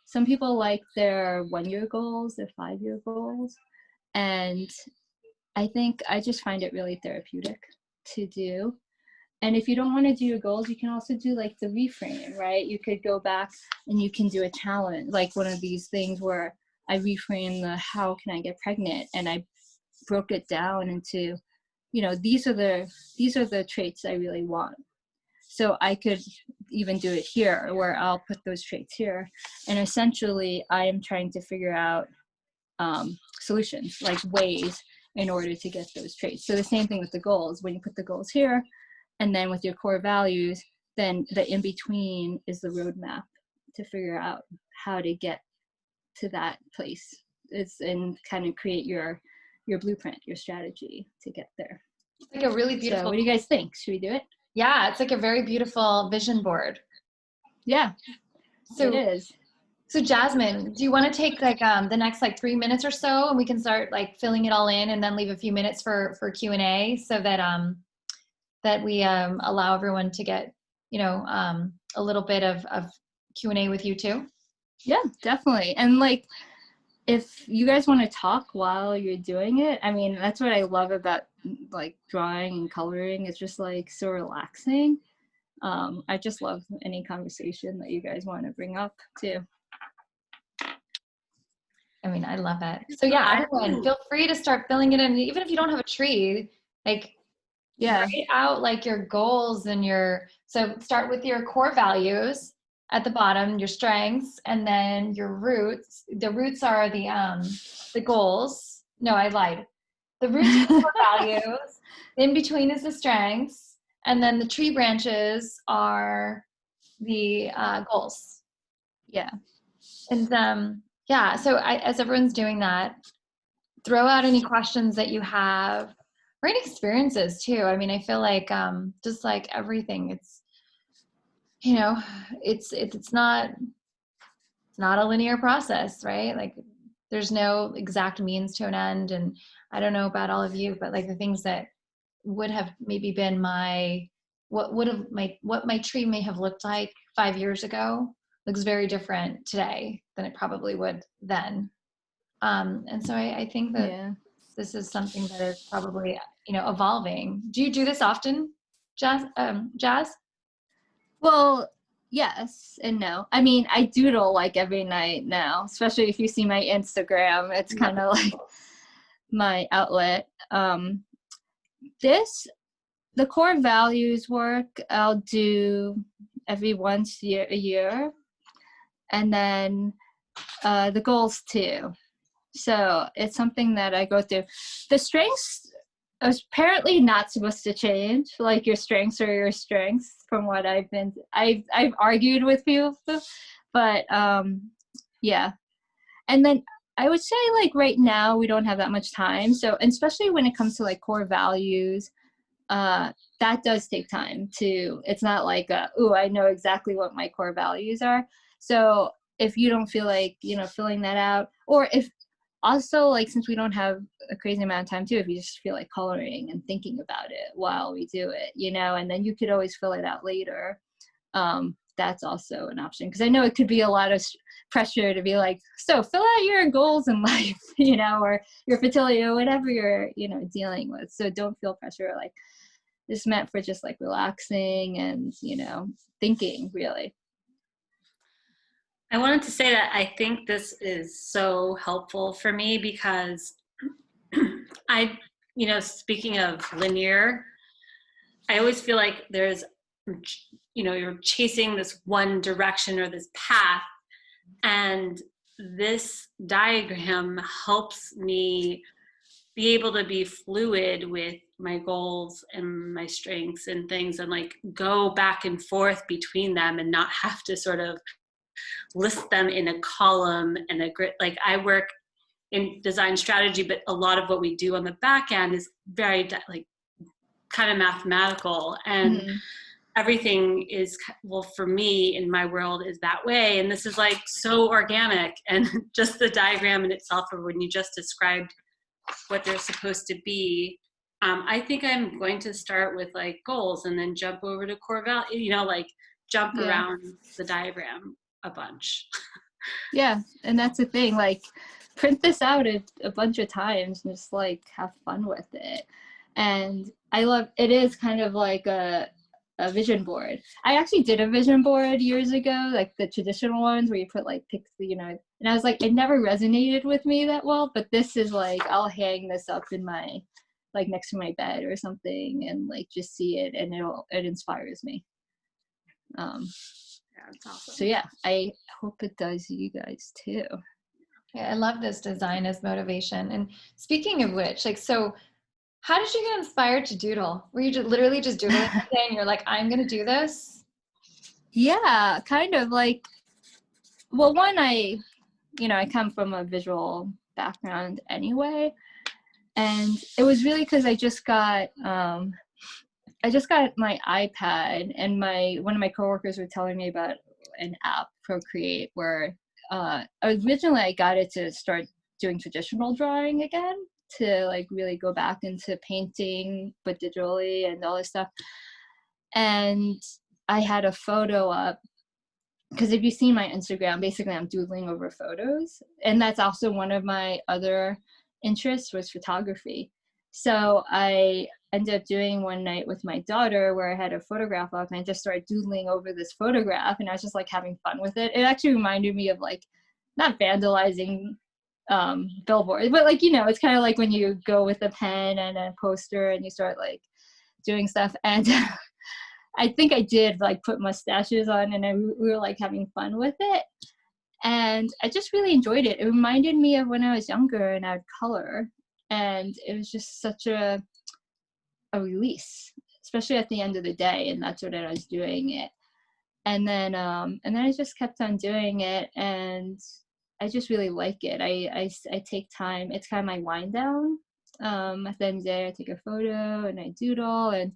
Some people like their 1-year goals, their 5-year goals. And I just find it really therapeutic to do. And if you don't want to do your goals, you can also do like the reframe, right? You could go back and you can do a challenge, like one of these things where I reframe the how can I get pregnant, and I broke it down into, you know, these are the traits I really want. So I could even do it here where I'll put those traits here. And essentially I am trying to figure out solutions, like ways in order to get those traits. So the same thing with the goals. When you put the goals here, and then with your core values, then the in-between is the roadmap to figure out how to get to that place. And kind of create your blueprint, your strategy to get there. It's like a really beautiful. So what do you guys think? Should we do it? Yeah, it's like a very beautiful vision board. Yeah, so it is. So Jasmine, do you want to take like the next like 3 minutes or so, and we can start like filling it all in, and then leave a few minutes for Q&A, so that we allow everyone to get, you know, a little bit of Q&A with you too? Yeah, definitely. And like, if you guys want to talk while you're doing it, I mean, that's what I love about like drawing and coloring. It's just like so relaxing. I just love any conversation that you guys want to bring up too. I mean, I love it. So yeah, everyone feel free to start filling it in. Even if you don't have a tree, like, yeah, write out like your goals and so start with your core values at the bottom, your strengths, and then your roots. The roots are the goals. No, I lied. The roots are the core values. In between is the strengths, and then the tree branches are the goals. Yeah. And yeah, so as everyone's doing that, throw out any questions that you have, or any experiences too. I mean, I feel like just like everything, it's, you know, it's not a linear process, right? Like there's no exact means to an end. And I don't know about all of you, but like the things that would have maybe been my what my tree may have looked like 5 years ago looks very different today than it probably would then. And so I think that this is something that is probably, evolving. Do you do this often, Jazz? Well, yes and no. I mean, I doodle like every night now, especially if you see my Instagram. It's kind of like my outlet. The core values work I'll do every once a year, and then the goals too. So it's something that I go through. The strengths are apparently not supposed to change. Like your strengths are your strengths, from what I've argued with people, but yeah. And then I would say like right now we don't have that much time. So, and especially when it comes to like core values, that does take time to. It's not like I know exactly what my core values are. So if you don't feel like filling that out, or if also, like, since we don't have a crazy amount of time too, if you just feel like coloring and thinking about it while we do it, and then you could always fill it out later. That's also an option, because I know it could be a lot of pressure to be like, so fill out your goals in life, or your fertility or whatever you're, dealing with. So don't feel pressure. Like, this is meant for just like relaxing and, thinking, really. I wanted to say that I think this is so helpful for me because speaking of linear, I always feel like there's, you're chasing this one direction or this path, and this diagram helps me be able to be fluid with my goals and my strengths and things, and like go back and forth between them and not have to sort of list them in a column and a grid. Like, I work in design strategy, but a lot of what we do on the back end is very kind of mathematical, and everything is, well, for me in my world is that way. And this is like so organic, and just the diagram in itself, or when you just described what they're supposed to be, I think I'm going to start with like goals and then jump over to core value, like jump around the diagram a bunch. Yeah, and that's the thing, like, print this out a bunch of times and just like have fun with it. And I love it. Is kind of like a vision board. I actually did a vision board years ago, like the traditional ones where you put like pics, and I was like, it never resonated with me that well, but this is like, I'll hang this up in my, like, next to my bed or something, and like just see it, and it inspires me. That's awesome. So yeah, I hope it does you guys too. Yeah, I love this design as motivation. And speaking of which, like, so how did you get inspired to doodle? Were you literally just doodling today and you're like, I'm going to do this? Yeah, kind of like, well, one, I come from a visual background anyway. And it was really because I just got my iPad, and one of my coworkers were telling me about an app, Procreate, where originally I got it to start doing traditional drawing again, to like really go back into painting, but digitally and all this stuff. And I had a photo up, because if you've seen my Instagram, basically I'm doodling over photos. And that's also one of my other interests, was photography. So I ended up doing one night with my daughter where I had a photograph up, and I just started doodling over this photograph, and I was just like having fun with it. It actually reminded me of like, not vandalizing billboards, but like, it's kind of like when you go with a pen and a poster and you start like doing stuff. And I think I did like put mustaches on, and we were like having fun with it. And I just really enjoyed it. It reminded me of when I was younger and I would color. And it was just such a release, especially at the end of the day. And that's what I was doing it. And then I just kept on doing it, and I just really like it. I take time. It's kind of my wind down. At the end of the day, I take a photo and I doodle, and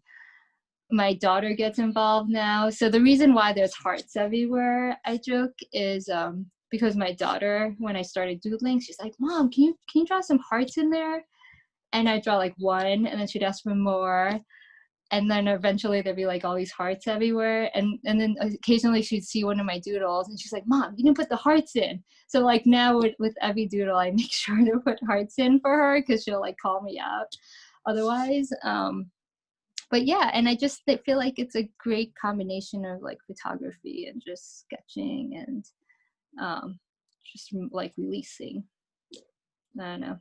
my daughter gets involved now. So the reason why there's hearts everywhere, I joke, is because my daughter, when I started doodling, she's like, Mom, can you draw some hearts in there? And I draw like one, and then she'd ask for more. and then eventually there'd be like all these hearts everywhere, and then occasionally she'd see one of my doodles and she's like, Mom, you didn't put the hearts in. So like now with every doodle I make sure to put hearts in for her, because she'll like call me out otherwise. But yeah, and I just feel like it's a great combination of like photography and just sketching and just like releasing. I don't know.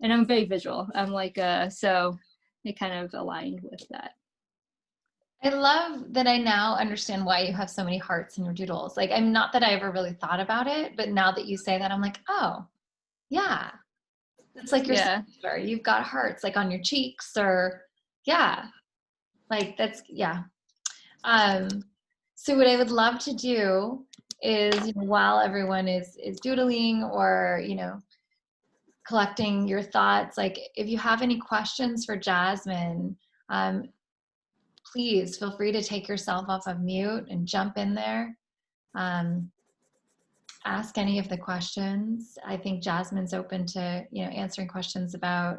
And I'm very visual. I'm like, so it kind of aligned with that. I love that I now understand why you have so many hearts in your doodles. Like, I'm not that I ever really thought about it, but now that you say that, I'm like, oh, yeah. It's like your sister. You've got hearts like on your cheeks, or yeah. Like that's, yeah. So what I would love to do is, you know, while everyone is doodling or, you know, collecting your thoughts, like if you have any questions for Jasmine, please feel free to take yourself off of mute and jump in there. Ask any of the questions. I think Jasmine's open to, you know, answering questions about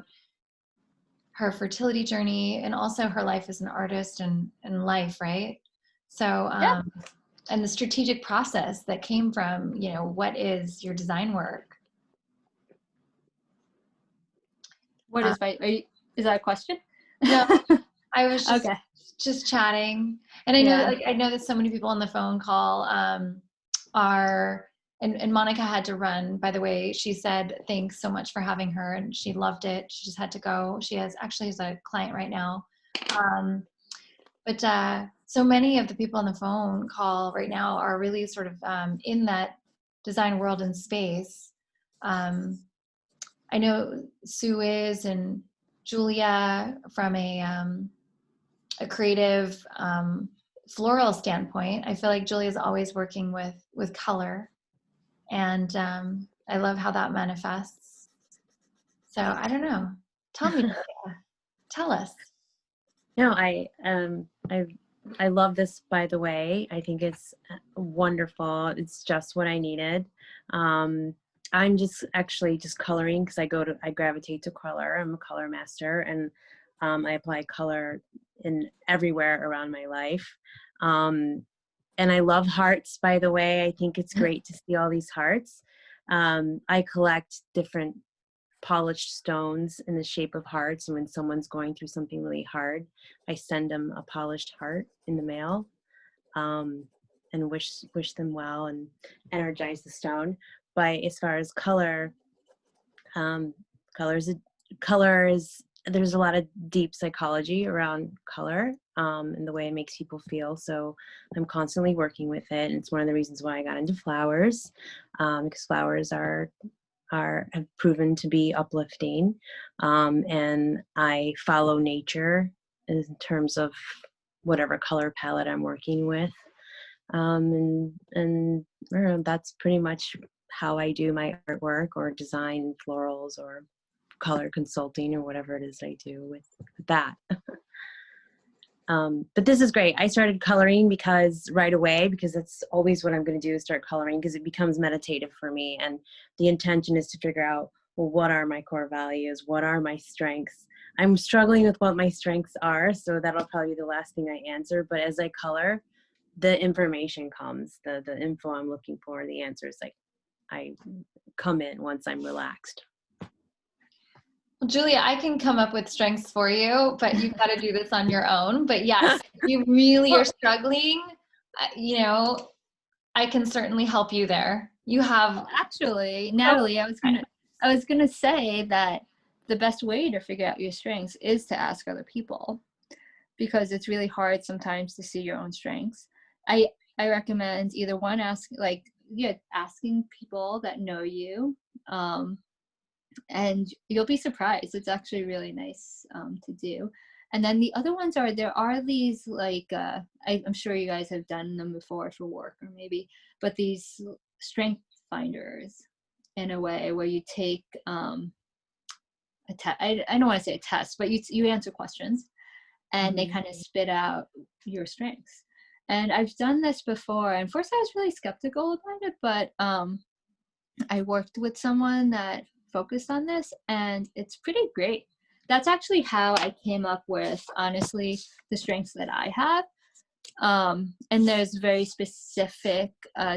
her fertility journey and also her life as an artist and life, right? So, and the strategic process that came from, you know, what is your design work? What is is that a question? No, I was just, okay. Just chatting. And I know, like, I know that so many people on the phone call are, and Monica had to run, by the way. She said, thanks so much for having her. And she loved it. She just had to go. She actually has a client right now. But so many of the people on the phone call right now are really sort of in that design world and space. I know Sue is, and Julia from a creative floral standpoint. I feel like Julia's always working with color, and I love how that manifests. So I don't know. Tell me, Julia. Tell us. No, I love this, by the way. I think it's wonderful. It's just what I needed. I'm just coloring because I gravitate to color. I'm a color master, and I apply color in everywhere around my life. And I love hearts, by the way. I think it's great to see all these hearts. I collect different polished stones in the shape of hearts, and when someone's going through something really hard, I send them a polished heart in the mail, and wish them well and energize the stone. But as far as color, there's a lot of deep psychology around color, and the way it makes people feel. So I'm constantly working with it, and it's one of the reasons why I got into flowers, because flowers have proven to be uplifting, and I follow nature in terms of whatever color palette I'm working with, and I don't know, that's pretty much how I do my artwork or design florals or color consulting or whatever it is I do with that. But this is great. I started coloring right away because that's always what I'm going to do, is start coloring, because it becomes meditative for me. And the intention is to figure out, well, what are my core values? What are my strengths? I'm struggling with what my strengths are, so that'll probably be the last thing I answer. But as I color, the information comes, the info I'm looking for, the answers, like I come in once I'm relaxed. Well, Julia, I can come up with strengths for you, but you've got to do this on your own. But yes, if you really are struggling, you know, I can certainly help you there. You have Actually, Natalie, I was gonna say that the best way to figure out your strengths is to ask other people, because it's really hard sometimes to see your own strengths. I recommend either one, asking people that know you, and you'll be surprised. It's actually really nice to do. And then the other ones there are these, like, I'm sure you guys have done them before for work or maybe, but these strength finders, in a way, where you take I don't want to say a test, but you answer questions, and they kind of spit out your strengths. And I've done this before, and first I was really skeptical about it, but I worked with someone that focused on this, and it's pretty great. that's actually how I came up with, honestly, the strengths that I have. And there's very specific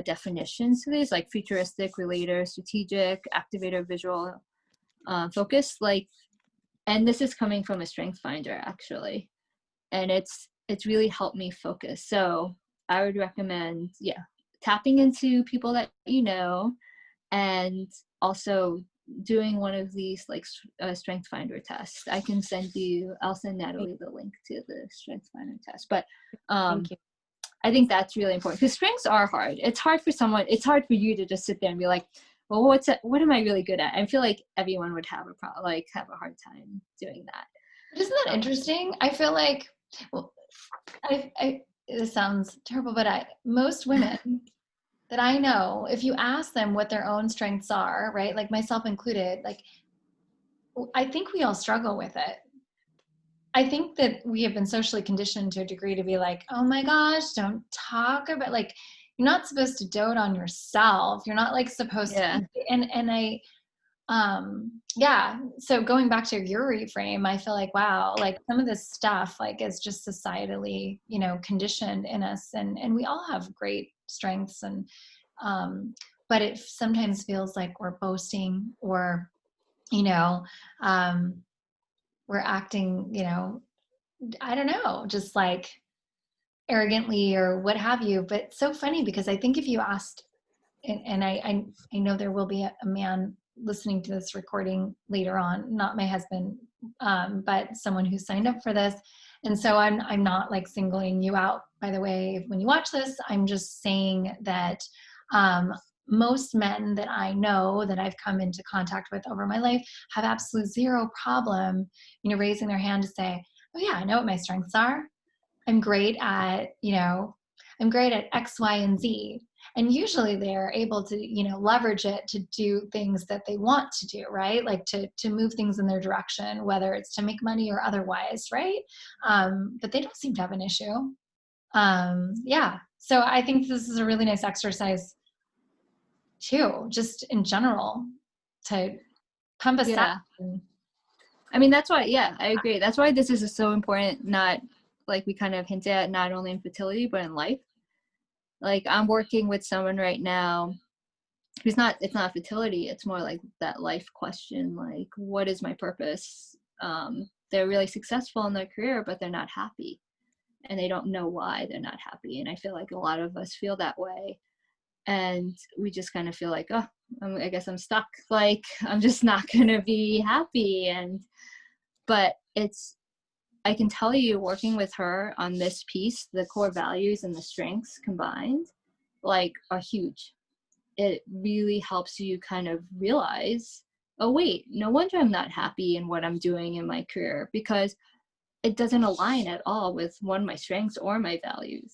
definitions to these, like futuristic, relator, strategic, activator, visual, focus. Like, and this is coming from a strength finder, actually, and it's really helped me focus. So I would recommend, tapping into people that you know, and also doing one of these like strength finder tests. I'll send Natalie the link to the strength finder test. But Thank you. I think that's really important, because strengths are hard. It's hard for you to just sit there and be like, well, what am I really good at? I feel like everyone would have a hard time doing that. But isn't that interesting? I feel like, well, this sounds terrible, but most women that I know, if you ask them what their own strengths are, right, like myself included, like, I think we all struggle with it. I think that we have been socially conditioned to a degree to be like, oh my gosh, don't talk about, like, you're not supposed to dote on yourself. You're not like supposed to, so going back to your reframe, I feel like, wow, like some of this stuff like is just societally, conditioned in us, and we all have great strengths, and but it sometimes feels like we're boasting, or we're acting, I don't know, just like arrogantly or what have you. But it's so funny, because I think if you asked, and I know there will be a man listening to this recording later on, not my husband, but someone who signed up for this. And so I'm not like singling you out, by the way, when you watch this. I'm just saying that most men that I know, that I've come into contact with over my life, have absolute zero problem, raising their hand to say, oh yeah, I know what my strengths are. I'm great at, I'm great at X, Y, and Z. And usually they're able to, leverage it to do things that they want to do, right? Like to move things in their direction, whether it's to make money or otherwise, right? But they don't seem to have an issue. So I think this is a really nice exercise too, just in general, to pump us up. I mean, that's why, I agree. That's why this is so important, not like we kind of hinted at, not only in fertility, but in life. Like, I'm working with someone right now who's it's not fertility, it's more like that life question, like, what is my purpose? They're really successful in their career, but they're not happy, and they don't know why they're not happy. And I feel like a lot of us feel that way, and we just kind of feel like, oh, I guess I'm stuck, like I'm just not gonna be happy. But I can tell you, working with her on this piece, the core values and the strengths combined, like, are huge. It really helps you kind of realize, oh wait, no wonder I'm not happy in what I'm doing in my career, because it doesn't align at all with my strengths or my values.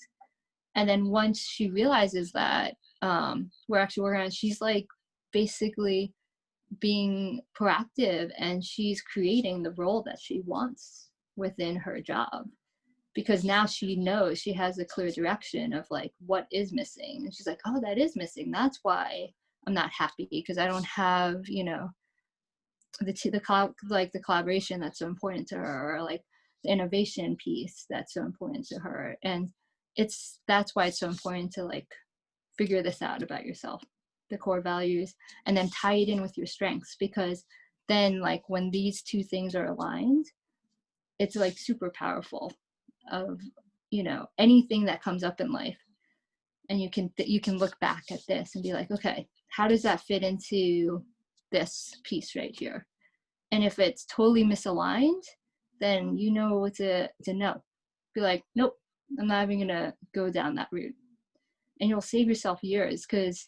And then once she realizes that, we're actually working on, she's like basically being proactive, and she's creating the role that she wants within her job, because now she knows, she has a clear direction of like what is missing, and she's like, oh, that is missing, that's why I'm not happy, because I don't have the collaboration that's so important to her, or like the innovation piece that's so important to her. And that's why it's so important to like figure this out about yourself, the core values, and then tie it in with your strengths, because then like when these two things are aligned, it's like super powerful of anything that comes up in life. And you can look back at this and be like, okay, how does that fit into this piece right here? And if it's totally misaligned, then you know what to know. Be like, nope, I'm not even gonna go down that route. And you'll save yourself years, because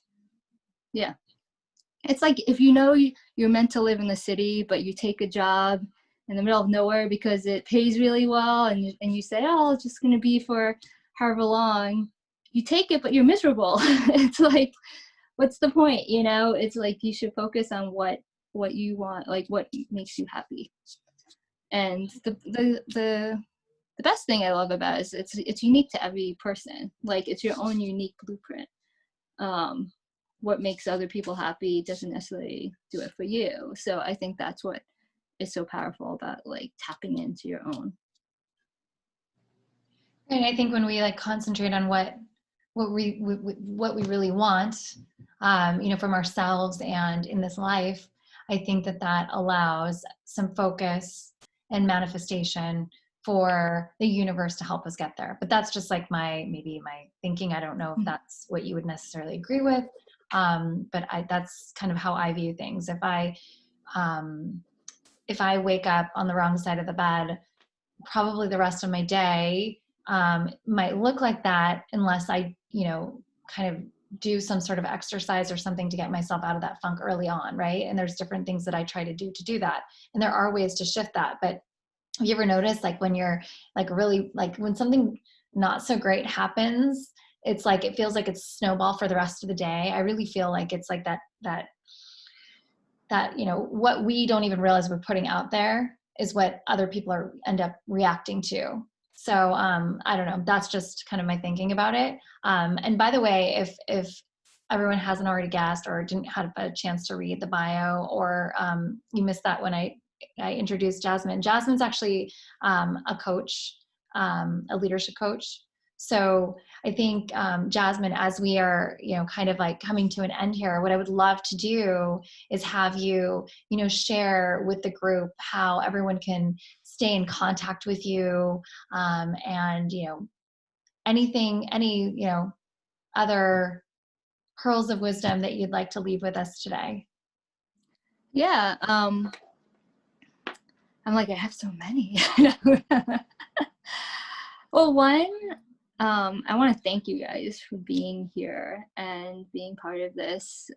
it's like, if you're meant to live in the city, but you take a job in the middle of nowhere because it pays really well, and you say, oh, it's just going to be for however long. You take it, but you're miserable. It's like, what's the point? It's like, you should focus on what you want, like what makes you happy. And the best thing I love about it is it's unique to every person. Like, it's your own unique blueprint. What makes other people happy doesn't necessarily do it for you. So I think that's what is so powerful about like tapping into your own. And I think when we like concentrate on what we really want, from ourselves and in this life, I think that allows some focus and manifestation for the universe to help us get there. But that's just like my thinking. I don't know if that's what you would necessarily agree with. But that's kind of how I view things. If I wake up on the wrong side of the bed, probably the rest of my day might look like that unless I, kind of do some sort of exercise or something to get myself out of that funk early on, right? And there's different things that I try to do that. And there are ways to shift that. But have you ever noticed, like, when you're like really, like when something not so great happens, it's like, it feels like it's snowball for the rest of the day. I really feel like it's like that, what we don't even realize we're putting out there is what other people end up reacting to. So I don't know. That's just kind of my thinking about it. And by the way, if everyone hasn't already guessed or didn't have a chance to read the bio, or you missed that when I introduced Jasmine. Jasmine's actually a coach, a leadership coach. So I think, Jasmine, as we are, kind of like coming to an end here, what I would love to do is have you, share with the group how everyone can stay in contact with you, and, any other pearls of wisdom that you'd like to leave with us today. Yeah. I'm like, I have so many. Well, one, I want to thank you guys for being here and being part of this.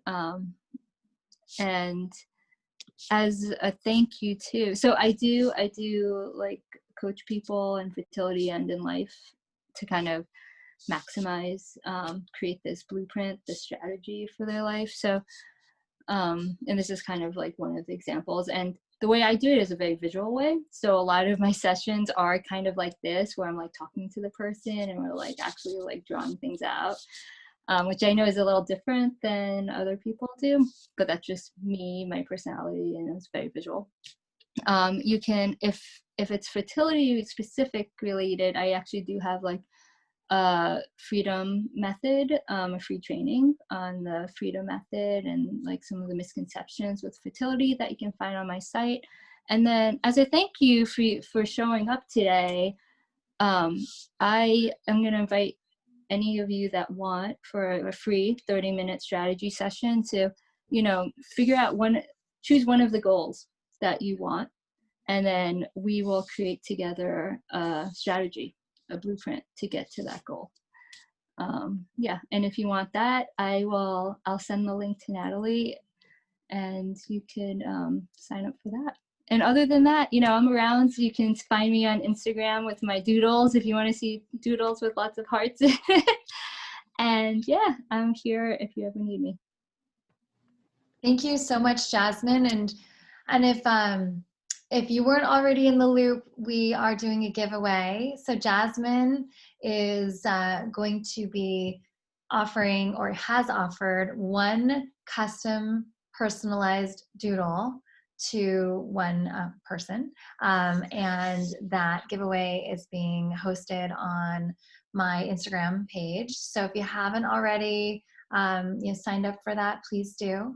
And as a thank you too. So I do like coach people in fertility and in life to kind of maximize, create this blueprint, this strategy for their life. So, and this is kind of like one of the examples. And the way I do it is a very visual way. So a lot of my sessions are kind of like this, where I'm like talking to the person and we're like actually like drawing things out, which I know is a little different than other people do, but that's just me, my personality, and it's very visual. You can, if it's fertility specific related, I actually do have like a freedom method, a free training on the freedom method and like some of the misconceptions with fertility that you can find on my site. And then as a thank you for showing up today, I am going to invite any of you that want for a free 30-minute strategy session to, figure out choose one of the goals that you want, and then we will create together a strategy, a blueprint to get to that goal. Yeah, and if you want that, I'll send the link to Natalie, and you can sign up for that. And other than that, I'm around. So you can find me on Instagram with my doodles if you want to see doodles with lots of hearts. And yeah, I'm here if you ever need me. Thank you so much, Jasmine. And if you weren't already in the loop, we are doing a giveaway. So Jasmine is going to be offering, or has offered, one custom personalized doodle to one person. And that giveaway is being hosted on my Instagram page. So if you haven't already signed up for that, please do.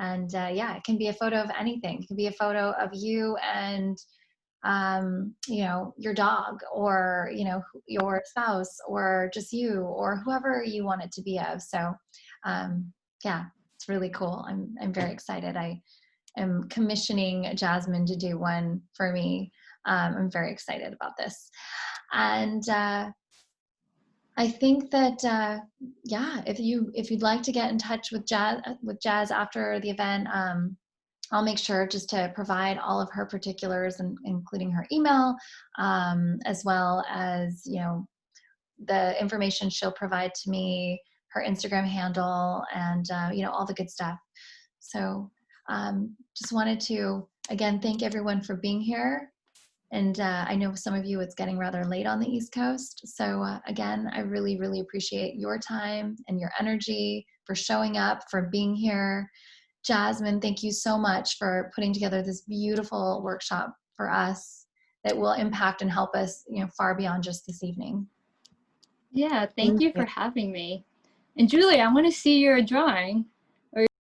And yeah, it can be a photo of anything. It can be a photo of you and your dog, or your spouse, or just you, or whoever you want it to be of. So yeah, it's really cool. I'm very excited. I am commissioning Jasmine to do one for me. I'm very excited about this. And I think that yeah, if you'd like to get in touch with Jazz after the event, I'll make sure just to provide all of her particulars, and including her email, as well as the information she'll provide to me, her Instagram handle, and all the good stuff. So just wanted to again thank everyone for being here. And I know some of you, it's getting rather late on the East Coast. So again, I really, really appreciate your time and your energy, for showing up, for being here. Jasmine, thank you so much for putting together this beautiful workshop for us that will impact and help us, far beyond just this evening. Yeah, thank you for having me. And Julie, I want to see your drawing.